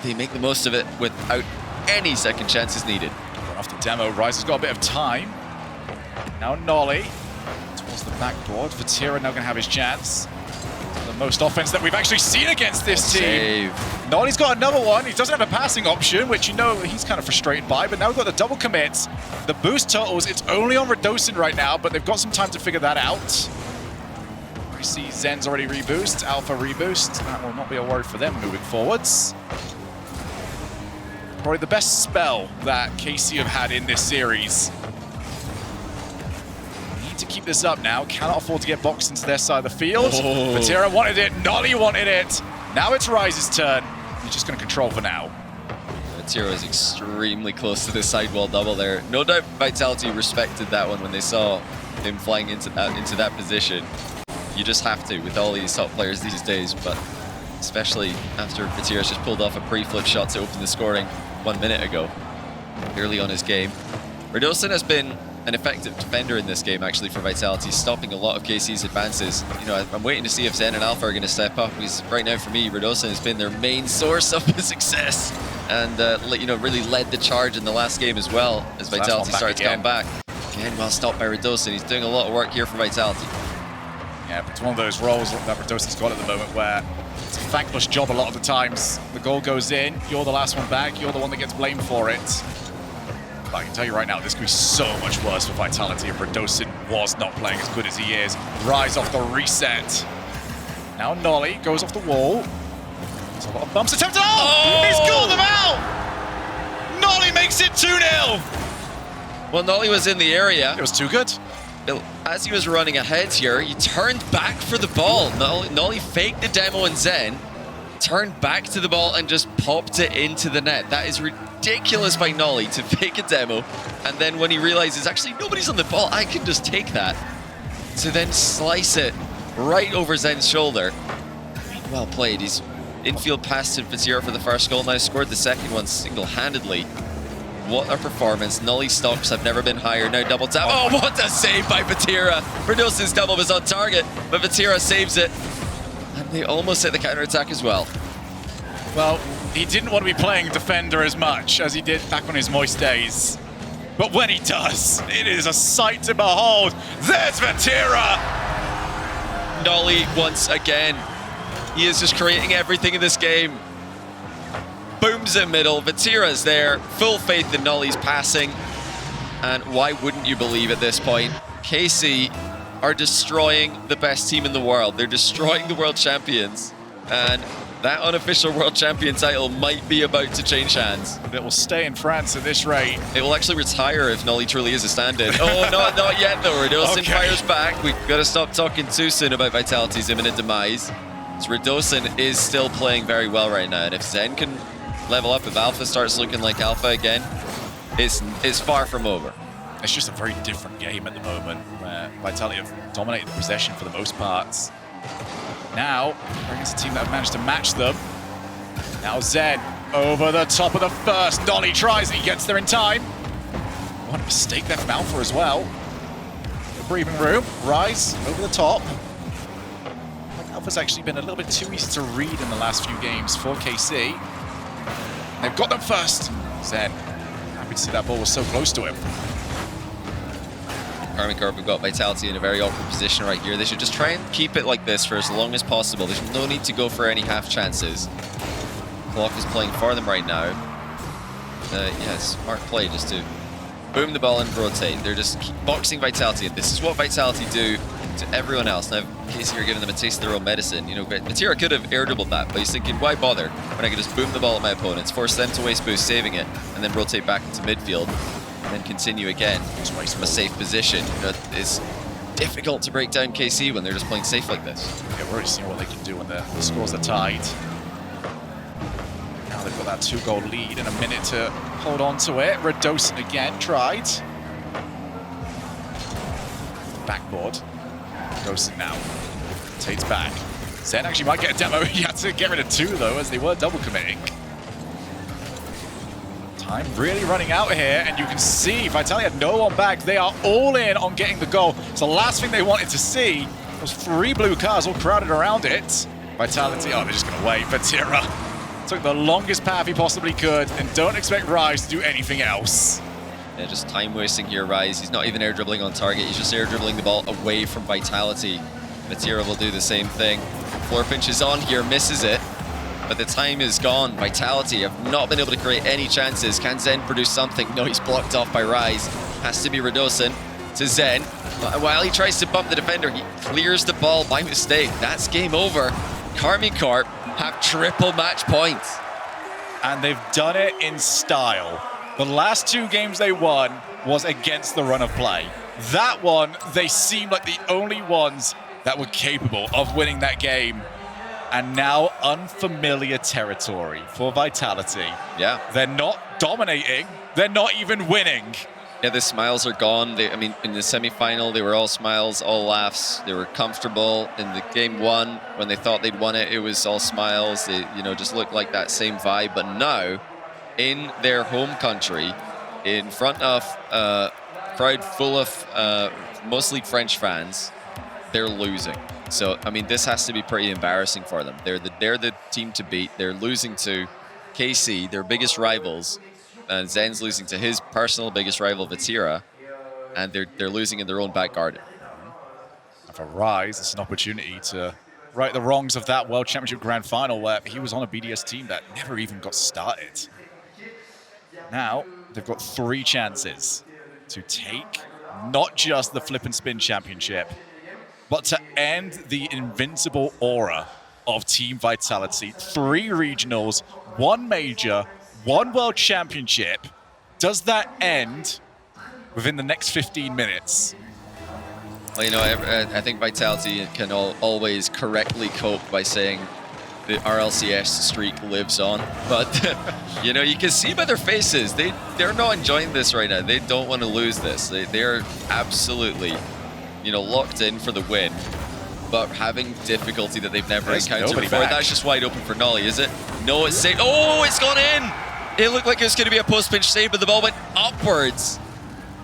they make the most of it without any second chances needed.
Off the demo, Rise has got a bit of time. Now Nolly towards the backboard. Vatira now going to have his chance. The most offense that we've actually seen against this team.
Save.
Nolly's got another one. He doesn't have a passing option, which, you know, he's kind of frustrated by, but now we've got the double commits. The boost totals, it's only on Radosin right now, but they've got some time to figure that out. We see Zen's already reboost, Alpha reboost. That will not be a worry for them moving forwards. Probably the best spell that KC have had in this series. Need to keep this up now. Cannot afford to get boxed into their side of the field.
Oh.
Vatira wanted it. Nolly wanted it. Now it's Rise's turn. He's just going to control for now.
Vatira is extremely close to the sidewall double there. No doubt Vitality respected that one when they saw him flying into that position. You just have to with all these top players these days, but especially after Vatira's just pulled off a pre-flip shot to open the scoring 1 minute ago, early on his game. Radosin has been an effective defender in this game, actually, for Vitality, stopping a lot of KC's advances. You know, I'm waiting to see if Zen and Alpha are going to step up, because right now, for me, Radosin has been their main source of success, and you know, really led the charge in the last game as well, as Vitality started to come back. Again, well stopped by Radosin. He's doing a lot of work here for Vitality.
Yeah, but it's one of those roles that Radosin's got at the moment where it's a thankless job a lot of the times. The goal goes in, you're the last one back, you're the one that gets blamed for it. But I can tell you right now, this could be so much worse for Vitality if Radosin was not playing as good as he is. Rise off the reset. Now Nolly goes off the wall. There's a lot of bumps attempted. Oh! He's called them out! Nolly makes it 2-0!
Well, Nolly was in the area.
It was too good.
As he was running ahead here, he turned back for the ball. Nolly faked the demo and Zen, turned back to the ball and just popped it into the net. That is ridiculous by Nolly to fake a demo, and then when he realizes, actually, nobody's on the ball, I can just take that, to then slice it right over Zen's shoulder. Well played. He's infield pass to Vatira for the first goal, now scored the second one single-handedly. What a performance. Nolly stocks have never been higher. Now double tap. Oh, what a save by Vatira. Radosin's double was on target, but Vatira saves it. And they almost hit the counter-attack as well.
Well, he didn't want to be playing defender as much as he did back on his Moist days. But when he does, it is a sight to behold. There's Vatira!
Nolly once again. He is just creating everything in this game. Booms in middle, Vatira's there, full faith in Nolly's passing, and why wouldn't you believe at this point? KC are destroying the best team in the world. They're destroying the world champions, And that unofficial world champion title might be about to change hands.
It will stay in France at this rate.
It will actually retire if Nolly truly is a stand-in. Oh, not yet though. Radosin fires back. We've got to stop talking too soon about Vitality's imminent demise. So Radosin is still playing very well right now. And if Zen can level up, if Alpha starts looking like Alpha again, it's far from over.
It's just a very different game at the moment where Vitality have dominated the possession for the most parts. Now, against a team that have managed to match them. Now Zen over the top of the first. Nolly tries it, he gets there in time. What a mistake there from Alpha as well. Breathing room, Rise over the top. Alpha's actually been a little bit too easy to read in the last few games for KC. They've got them first. Zen, happy to see that ball was so close to him.
Karmine Corp have got Vitality in a very awkward position right here. They should just try and keep it like this for as long as possible. There's no need to go for any half chances. Clock is playing for them right now. Yeah, smart play just to boom the ball and rotate. They're just boxing Vitality, and this is what Vitality do to everyone else. Now, KC are giving them a taste of their own medicine. You know, Matera could have air dribbled that, but he's thinking, why bother when I can just boom the ball at my opponents, force them to waste boost, saving it, and then rotate back into midfield. And then continue again from a safe position. You know, it's difficult to break down KC when they're just playing safe like this.
Yeah, we're already seeing what they can do when the scores are tied. Now they've got that 2-goal lead and a minute to hold on to it. Radosin again tried. Backboard. Radosin now. Tate's back. Zen actually might get a demo. He had to get rid of 2 though, as they were double committing. Time really running out here, and you can see Vitality had no one back. They are all in on getting the goal. It's the last thing they wanted to see. Those 3 blue cars all crowded around it. Vitality, oh, they're just going to wait. Vatira took the longest path he possibly could, and don't expect Rise to do anything else.
Yeah, just time wasting here, Rise. He's not even air dribbling on target. He's just air dribbling the ball away from Vitality. Vatira will do the same thing. Floor pinch is on here, misses it. But the time is gone. Vitality have not been able to create any chances. Can Zen produce something? No, he's blocked off by Rise. Has to be Radosin to Zen. While he tries to bump the defender, he clears the ball by mistake. That's game over. Karmine Corp have triple match points.
And they've done it in style. The last 2 games they won was against the run of play. That one, they seemed like the only ones that were capable of winning that game. And now unfamiliar territory for Vitality.
Yeah.
They're not dominating. They're not even winning.
Yeah, the smiles are gone. I mean, in the semi-final, they were all smiles, all laughs. They were comfortable. In the game 1, when they thought they'd won it, it was all smiles. They, you know, just looked like that same vibe. But now, in their home country, in front of a crowd full of mostly French fans, they're losing. So, I mean, this has to be pretty embarrassing for them. They're the team to beat. They're losing to KC, their biggest rivals, and Zen's losing to his personal biggest rival, Vatira, and they're losing in their own back garden.
And for Rise, it's an opportunity to right the wrongs of that World Championship Grand Final where he was on a BDS team that never even got started. Now, they've got 3 chances to take not just the Flip and Spin Championship, but to end the invincible aura of Team Vitality. 3 regionals, 1 major, 1 world championship. Does that end within the next 15 minutes?
Well, you know, I think Vitality can always correctly cope by saying the RLCS streak lives on. But, you know, you can see by their faces, they're not enjoying this right now. They don't want to lose this. They're absolutely, you know, locked in for the win, but having difficulty that they've never encountered before.
Back.
That's just wide open for Nolly, is it? No, it's saved. Oh, it's gone in! It looked like it was going to be a post-pinch save, but the ball went upwards.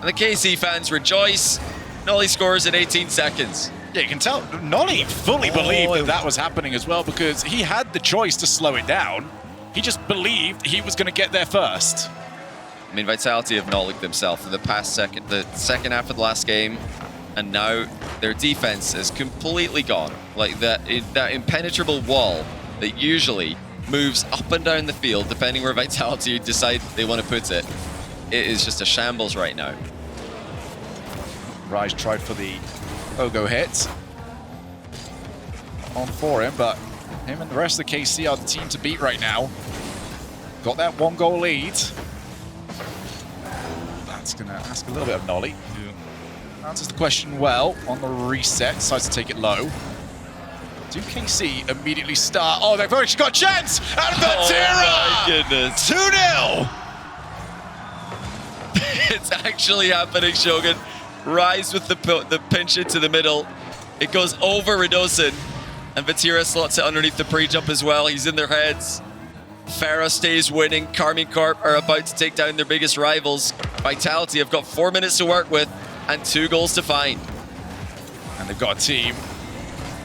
And the KC fans rejoice. Nolly scores in 18 seconds.
Yeah, you can tell Nolly fully believed that was happening as well, because he had the choice to slow it down. He just believed he was going to get there first.
I mean, Vitality have not looked themselves for the second half of the last game. And now their defense is completely gone. Like that impenetrable wall that usually moves up and down the field, depending where Vitality decide they want to put it. It is just a shambles right now.
Rise tried for the Ogo hit on for him, but Him and the rest of the KC are the team to beat right now. Got that 1-goal lead. That's going to ask a little bit of Nolly, who answers the question well on the reset, decides to take it low. Do KC immediately start? Oh, they've actually got a chance! And Vatira!
Oh my goodness.
2-0!
It's actually happening, Shogun. Rise with the pinch into the middle. It goes over Radosin, and Vatira slots it underneath the pre-jump as well. He's in their heads. Farah stays winning. Karmine Corp are about to take down their biggest rivals. Vitality have got 4 minutes to work with and 2 goals to find.
And they've got a team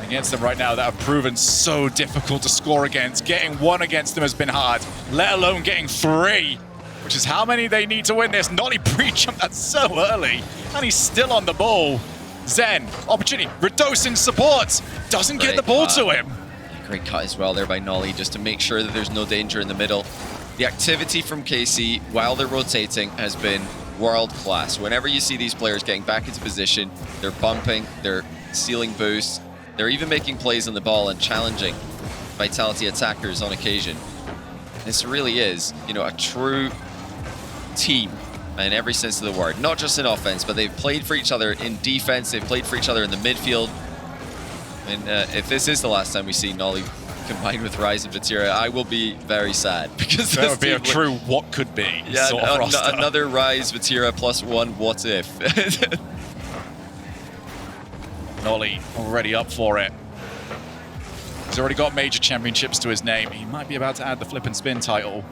against them right now that have proven so difficult to score against. Getting 1 against them has been hard, let alone getting 3, which is how many they need to win this. Nolly pre-jump that so early, and he's still on the ball. Zen, opportunity, Radosin supports, doesn't get the ball to him.
Great cut as well there by Nolly, just to make sure that there's no danger in the middle. The activity from KC while they're rotating has been world class. Whenever you see these players getting back into position, they're bumping, they're stealing boosts, they're even making plays on the ball and challenging Vitality attackers on occasion. This really is, you know, a true team in every sense of the word. Not just in offense, but they've played for each other in defense, they've played for each other in the midfield. And if this is the last time we see Nolly combined with Rise and Vatira, I will be very sad, because
that would be a true what could be.
Yeah,
sort of roster.
Another Rise Vatira +1 what if.
Nolly already up for it. He's already got major championships to his name. He might be about to add the flip and spin title.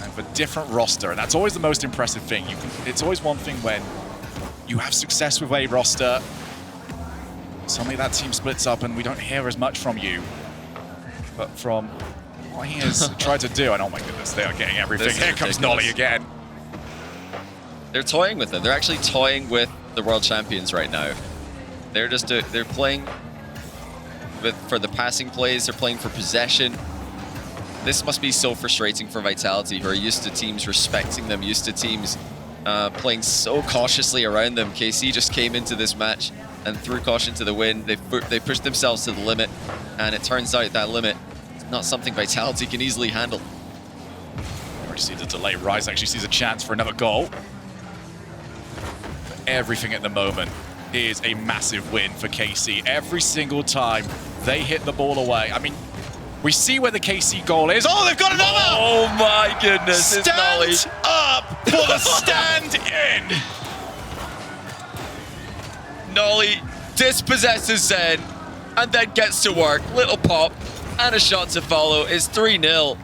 And for different roster, and that's always the most impressive thing. It's always one thing when you have success with a roster, suddenly that team splits up and we don't hear as much from you. But from what he has tried to do, and oh my goodness, they are getting everything. Here comes Nolly again.
They're toying with them. They're actually toying with the world champions right now. They're just they're playing for the passing plays. They're playing for possession. This must be so frustrating for Vitality, who are used to teams respecting them, used to teams playing so cautiously around them. KC just came into this match and threw caution to the wind. They pushed themselves to the limit, and it turns out that limit is not something Vitality can easily handle.
You already see the delay. Rise actually sees a chance for another goal. But everything at the moment is a massive win for KC. Every single time they hit the ball away. I mean, we see where the KC goal is. Oh, they've got another!
Oh my goodness, it's Nolly.
Stand up for the stand in!
Nolly dispossesses Zen and then gets to work. Little pop and a shot to follow. It's 3-0.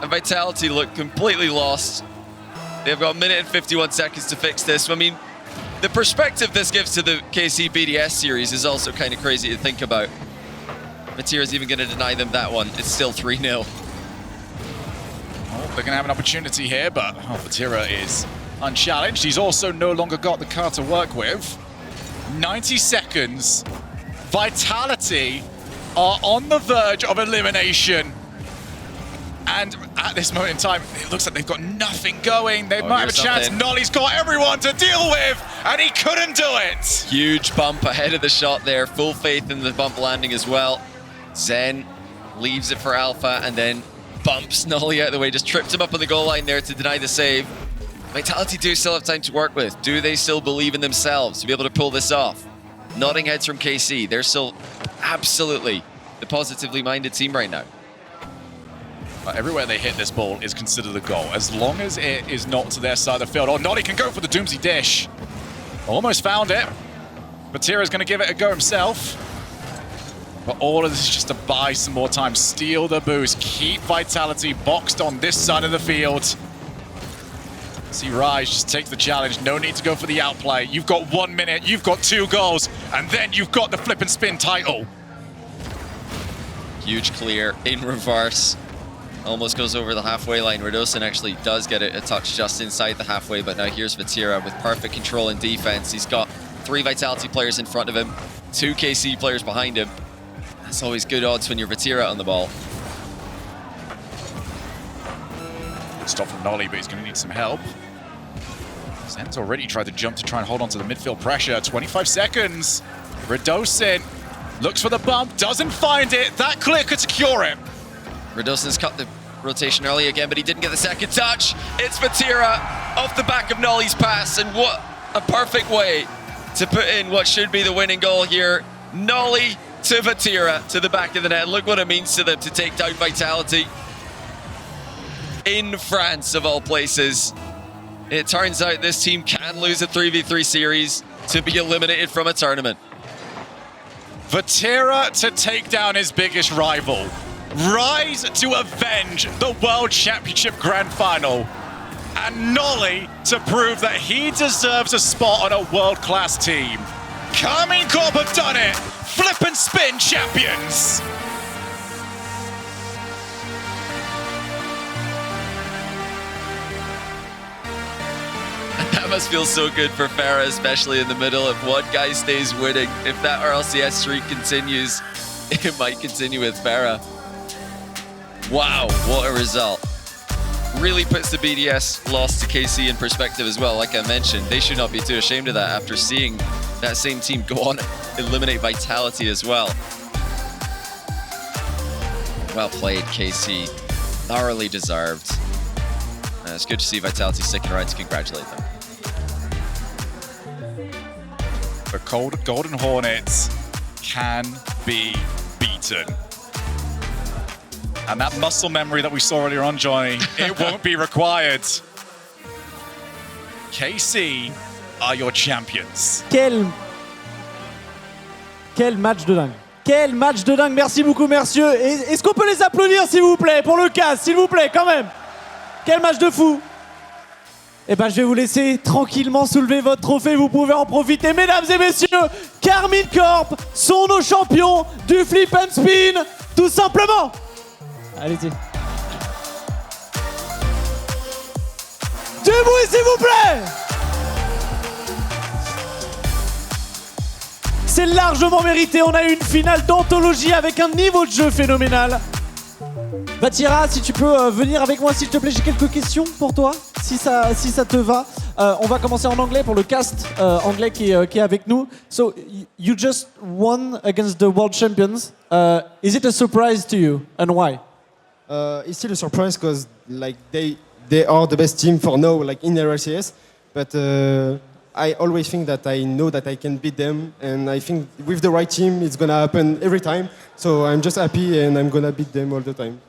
And Vitality look completely lost. They've got 1 minute and 51 seconds to fix this. I mean, the perspective this gives to the KC BDS series is also kind of crazy to think about. Vatira's even going to deny them that one. It's still 3-0.
Oh, they're going to have an opportunity here, but Vatira is unchallenged. He's also no longer got the car to work with. 90 seconds. Vitality are on the verge of elimination. And at this moment in time, it looks like they've got nothing going. They might have a chance. Nolly's got everyone to deal with, and he couldn't do it.
Huge bump ahead of the shot there. Full faith in the bump landing as well. Zen leaves it for Alpha and then bumps Nolly out of the way. Just tripped him up on the goal line there to deny the save. Vitality do still have time to work with. Do they still believe in themselves to be able to pull this off? Nodding heads from KC. They're still absolutely the positively minded team right now.
Everywhere they hit this ball is considered a goal, as long as it is not to their side of the field. Oh, Nolly can go for the Doomsday Dish. Almost found it. Vatira's going to give it a go himself. But all of this is just to buy some more time, steal the boost, keep Vitality boxed on this side of the field. See Rise just takes the challenge. No need to go for the outplay. You've got 1 minute, you've got 2 goals, and then you've got the flip and spin title.
Huge clear in reverse. Almost goes over the halfway line. Radosin actually does get it a touch just inside the halfway, but now here's Vatira with perfect control and defense. He's got 3 Vitality players in front of him, 2 KC players behind him. That's always good odds when you're Vatira on the ball.
Stop from Nolly, but he's going to need some help. Zen's already tried to jump to try and hold on to the midfield pressure. 25 seconds. Radosin Looks for the bump, doesn't find it. That clear could secure it.
Radosna's cut the rotation early again, but he didn't get the second touch. It's Vatira off the back of Nolly's pass, and what a perfect way to put in what should be the winning goal here. Nolly to Vatira to the back of the net. Look what it means to them to take down Vitality in France, of all places. It turns out this team can lose a 3v3 series to be eliminated from a tournament.
Vatira to take down his biggest rival. Rise to avenge the World Championship Grand Final. And Nolly to prove that he deserves a spot on a world-class team. Karmine Corp have done it. Flip and spin champions.
That must feel so good for Farah, especially in the middle. If one guy stays winning, if that RLCS streak continues, it might continue with Farah. Wow, what a result. Really puts the BDS loss to KC in perspective as well. Like I mentioned, they should not be too ashamed of that after seeing that same team go on eliminate Vitality as well. Well played, KC. Thoroughly deserved. It's good to see Vitality sticking around to congratulate them.
The Golden Hornets can be beaten. And that muscle memory that we saw earlier on, Johnny, it won't be required. KC are your champions.
Quel match de dingue. Quel match de dingue. Merci beaucoup, messieurs. Est-ce qu'on peut les applaudir, s'il vous plaît, pour le casque, s'il vous plaît, quand même. Quel match de fou. Eh ben, je vais vous laisser tranquillement soulever votre trophée. Vous pouvez en profiter. Mesdames et messieurs, Karmine Corp sont nos champions du flip and spin, tout simplement. Allez-y. Du bruit, s'il vous plaît. C'est largement mérité. On a eu une finale d'anthologie avec un niveau de jeu phénoménal. Vatira, si tu peux venir avec moi, s'il te plaît, j'ai quelques questions pour toi, si ça te va. On va commencer en anglais pour le cast anglais qui est avec nous. So, you just won against the world champions. Is it a surprise to you, and why?
It's still a surprise because like they are the best team for now, like in RLCS. But I always think that I know that I can beat them, and I think with the right team, it's gonna happen every time. So I'm just happy, and I'm gonna beat them all the time.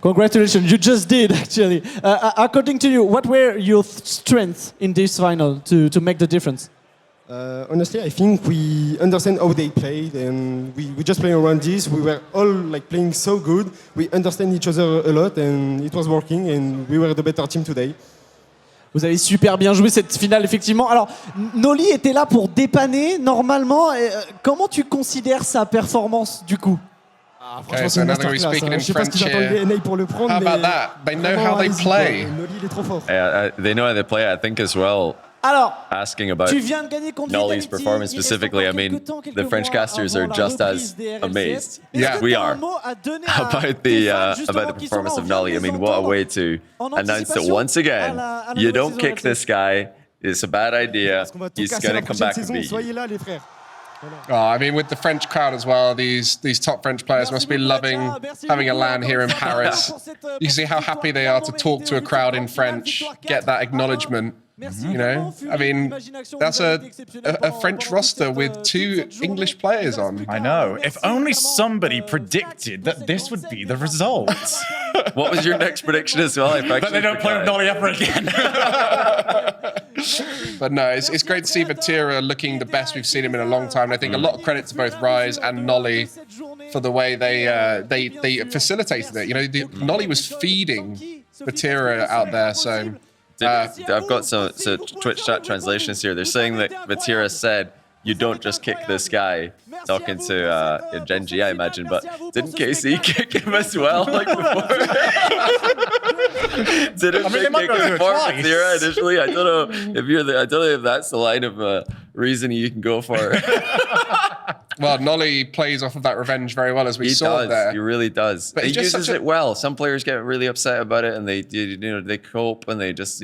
Congratulations, you just did actually. According to you, what were your strengths in this final to make the difference?
Honestly, I think we understand how they played, and we just playing around this. We were all like playing so good. We understand each other a lot, and it was working, and we were the better team today.
Vous avez super bien joué cette finale, effectivement. Alors, Nolly était là pour dépanner, normalement. Comment tu considères sa performance, du coup?
Okay, so now they're going to be speaking in French here. How about that? They know how they play.
They know how they play, I think, as well.
Alors,
asking about
tu viens de gagner contre
Nolly's
Vitality.
performance specifically, I mean, the French casters are just as amazed.
Yeah,
we are. About the performance of Nolly. I mean, what a way to announce that once again, you don't kick this guy. It's a bad idea. He's going to come back and beat you.
Oh, I mean, with the French crowd as well, these top French players must be loving having a LAN here in Paris. You can see how happy they are to talk to a crowd in French, get that acknowledgement. You know, I mean, that's a French roster with 2 English players on.
I know. If only somebody predicted that this would be the result.
What was your next prediction as well?
That they don't play with Nolly ever again.
But no, it's great to see Vatira looking the best we've seen him in a long time. And I think a lot of credit to both Rise and Nolly for the way they facilitated it. You know, Nolly was feeding Vatira out there, so...
I've got some Twitch chat translations here. They're saying that Vatira said, "You don't just kick this guy," talking to Genji, I imagine, but didn't KC kick him as well, like before? Didn't they kick him before Vatira initially? I don't know if that's the line of reasoning you can go for.
Well, Nolly plays off of that revenge very well, as we saw there.
He really does. But he uses it well. Some players get really upset about it, and they cope, and they just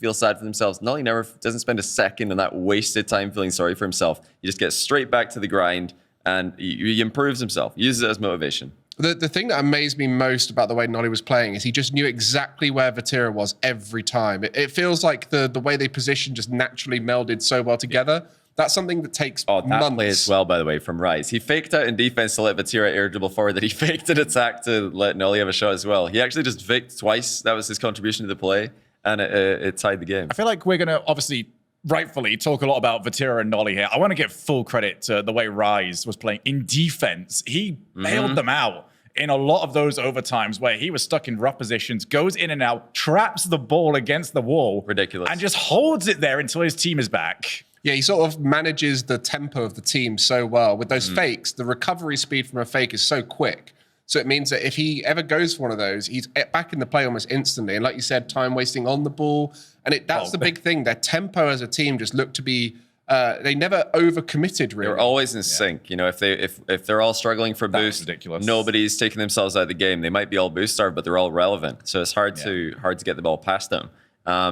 feel sad for themselves. Nolly never doesn't spend a second on that wasted time feeling sorry for himself. He just gets straight back to the grind and he improves himself, uses it as motivation.
The thing that amazed me most about the way Nolly was playing is he just knew exactly where Vatira was every time. It feels like the way they position just naturally melded so well together. That's something that takes months.
That plays well, by the way, from Rise. He faked out in defense to let Vatira air dribble forward, that he faked an attack to let Nolly have a shot as well. He actually just faked twice. That was his contribution to the play, and it tied the game.
I feel like we're going to obviously rightfully talk a lot about Vatira and Nolly here. I want to give full credit to the way Rise was playing in defense. He bailed them out in a lot of those overtimes where he was stuck in rough positions, goes in and out, traps the ball against the wall.
Ridiculous.
And just holds it there until his team is back.
Yeah, he sort of manages the tempo of the team so well. With those fakes, the recovery speed from a fake is so quick. So it means that if he ever goes for one of those, he's back in the play almost instantly. And like you said, time wasting on the ball. And that's the big thing. Their tempo as a team just looked to be, they never overcommitted really.
They're always in sync. You know, if they're all struggling for boost,
ridiculous.
Nobody's taking themselves out of the game. They might be all boost starved, but they're all relevant. So it's hard to get the ball past them.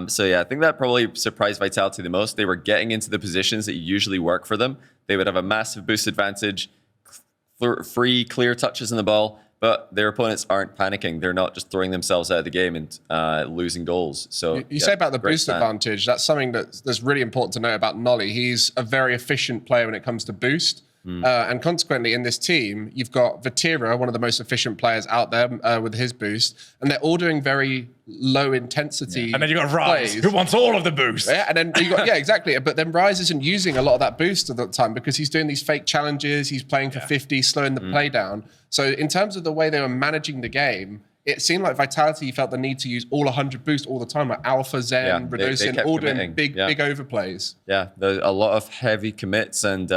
So yeah, I think that probably surprised Vitality the most. They were getting into the positions that usually work for them. They would have a massive boost advantage, free, clear touches in the ball, but their opponents aren't panicking. They're not just throwing themselves out of the game and losing goals. So
you say about the boost advantage, that's something that's really important to know about Nolly. He's a very efficient player when it comes to boost. And consequently, in this team, you've got Vatira, one of the most efficient players out there with his boost, and they're all doing very low intensity.
And then you've got Rise, who wants all of the boost.
Yeah, and then you got exactly. But then Rise isn't using a lot of that boost at the time because he's doing these fake challenges. He's playing for 50, slowing the play down. So in terms of the way they were managing the game, it seemed like Vitality felt the need to use all 100 boost all the time, like Alpha, Zen, Radosin, all doing big overplays.
Yeah, there's a lot of heavy commits, and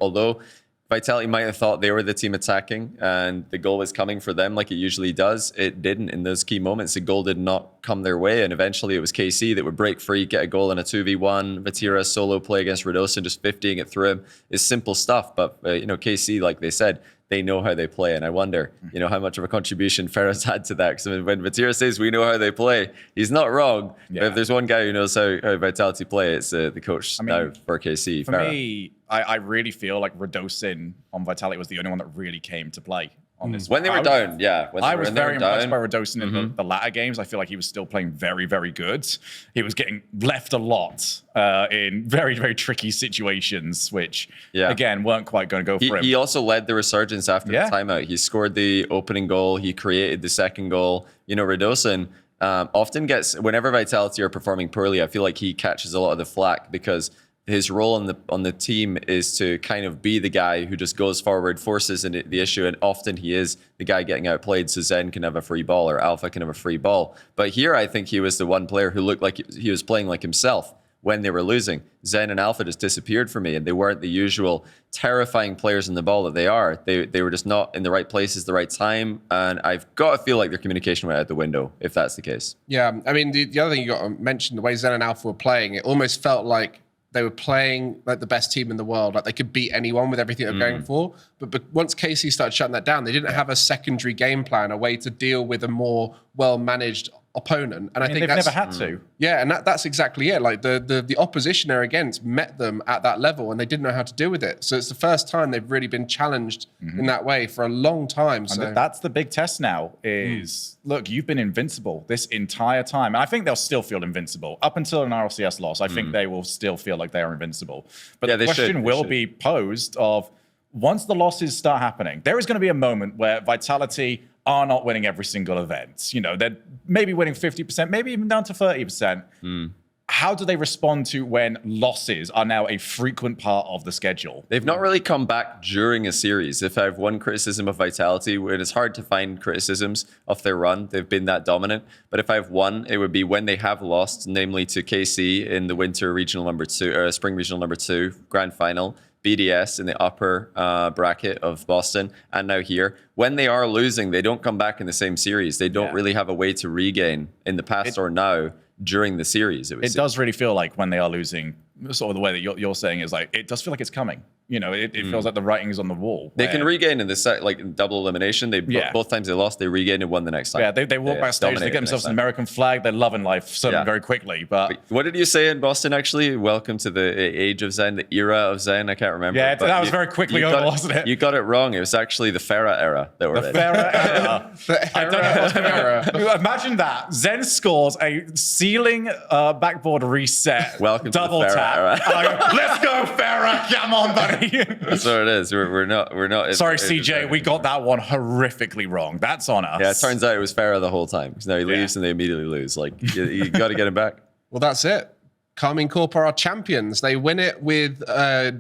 although Vitality might have thought they were the team attacking and the goal was coming for them like it usually does, it didn't in those key moments. The goal did not come their way, and eventually it was KC that would break free, get a goal in a 2v1. Vatira solo play against Radosin, just 50ing it through him is simple stuff, but KC, like they said, they know how they play, and I wonder, how much of a contribution Ferro's had to that. Because when Vatira says we know how they play, he's not wrong. Yeah. But if there's one guy who knows how Vitality play, it's the coach now for KC.
For me, I really feel like Radosin on Vitality was the only one that really came to play on this.
When they were down,
I was very impressed by Radosin in the latter games. I feel like he was still playing very, very good. He was getting left a lot in very, very tricky situations, which, again, weren't quite going to go for him.
He also led the resurgence after the timeout. He scored the opening goal. He created the second goal. Radosin often gets, whenever Vitality are performing poorly, I feel like he catches a lot of the flack because his role on the team is to kind of be the guy who just goes forward, forces the issue, and often he is the guy getting outplayed, so Zen can have a free ball or Alpha can have a free ball. But here I think he was the one player who looked like he was playing like himself when they were losing. Zen and Alpha just disappeared for me, and they weren't the usual terrifying players in the ball that they are. They were just not in the right places, the right time, and I've got to feel like their communication went out the window, if that's the case.
Yeah, I mean, the other thing you got to mention, the way Zen and Alpha were playing, it almost felt like they were playing like the best team in the world. Like they could beat anyone with everything they're going for. But once KC started shutting that down, they didn't have a secondary game plan, a way to deal with a more well-managed opponent. And I think
they've never had to.
Yeah, and that's exactly it. Like the opposition they're against met them at that level and they didn't know how to deal with it. So it's the first time they've really been challenged in that way for a long time. So
that's the big test now is, look, you've been invincible this entire time. And I think they'll still feel invincible. Up until an RLCS loss, I think they will still feel like they are invincible. But the question will be posed of, once the losses start happening, there is going to be a moment where Vitality are not winning every single event. They're maybe winning 50%, maybe even down to 30%. How do they respond to when losses are now a frequent part of the schedule?
They've not really come back during a series. If I have one criticism of Vitality, it is hard to find criticisms of their run. They've been that dominant. But if I have one, it would be when they have lost, namely to KC in the Winter Regional number 2, or Spring Regional number 2, Grand Final, BDS in the upper bracket of Boston, and now here. When they are losing, they don't come back in the same series. They don't really have a way to regain in the past or now during the series.
It does really feel like when they are losing, sort of the way that you're saying is like, it does feel like it's coming. you know, it feels like the writing's on the wall.
They can regain in the set, like in double elimination. Both times they lost, they regained and won the next time.
Yeah, they walk backstage, they get themselves an American flag, they're loving life suddenly very quickly. But
what did you say in Boston, actually? Welcome to the age of Zen, the era of Zen. I can't remember.
Yeah, that was very quickly over, wasn't it?
You got it wrong. It was actually the Farah era that we're in.
Farah era. I don't know what's going on. Imagine that. Zen scores a ceiling backboard reset.
Welcome
double
to the Farah
tap.
era.
I go, let's go, Farah. Come on, buddy.
That's what it is. We're not.
Sorry, CJ. We got that one horrifically wrong. That's on us.
Yeah, it turns out it was Farah the whole time. Because now he leaves and they immediately lose. Like, you got to get him back.
Well, that's it. Karmine Corp are our champions. They win it with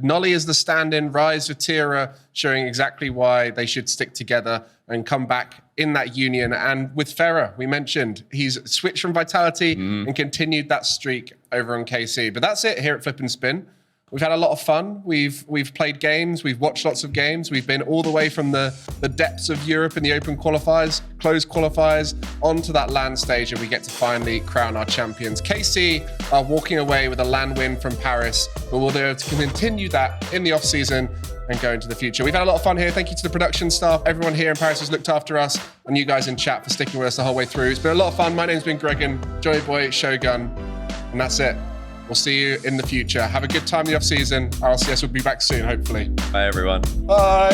Nolly as the stand-in, Rise with Tira, showing exactly why they should stick together and come back in that union. And with Farah, we mentioned, he's switched from Vitality and continued that streak over on KC. But that's it here at Flip and Spin. We've had a lot of fun. We've played games. We've watched lots of games. We've been all the way from the depths of Europe in the open qualifiers, closed qualifiers, onto that LAN stage, and we get to finally crown our champions. KC are walking away with a LAN win from Paris, but we'll be able to continue that in the off-season and go into the future. We've had a lot of fun here. Thank you to the production staff. Everyone here in Paris has looked after us, and you guys in chat for sticking with us the whole way through. It's been a lot of fun. My name's been Gregan, Joey Boy, Shogun, and that's it. We'll see you in the future. Have a good time in the off-season. RLCS will be back soon, hopefully.
Bye, everyone.
Bye.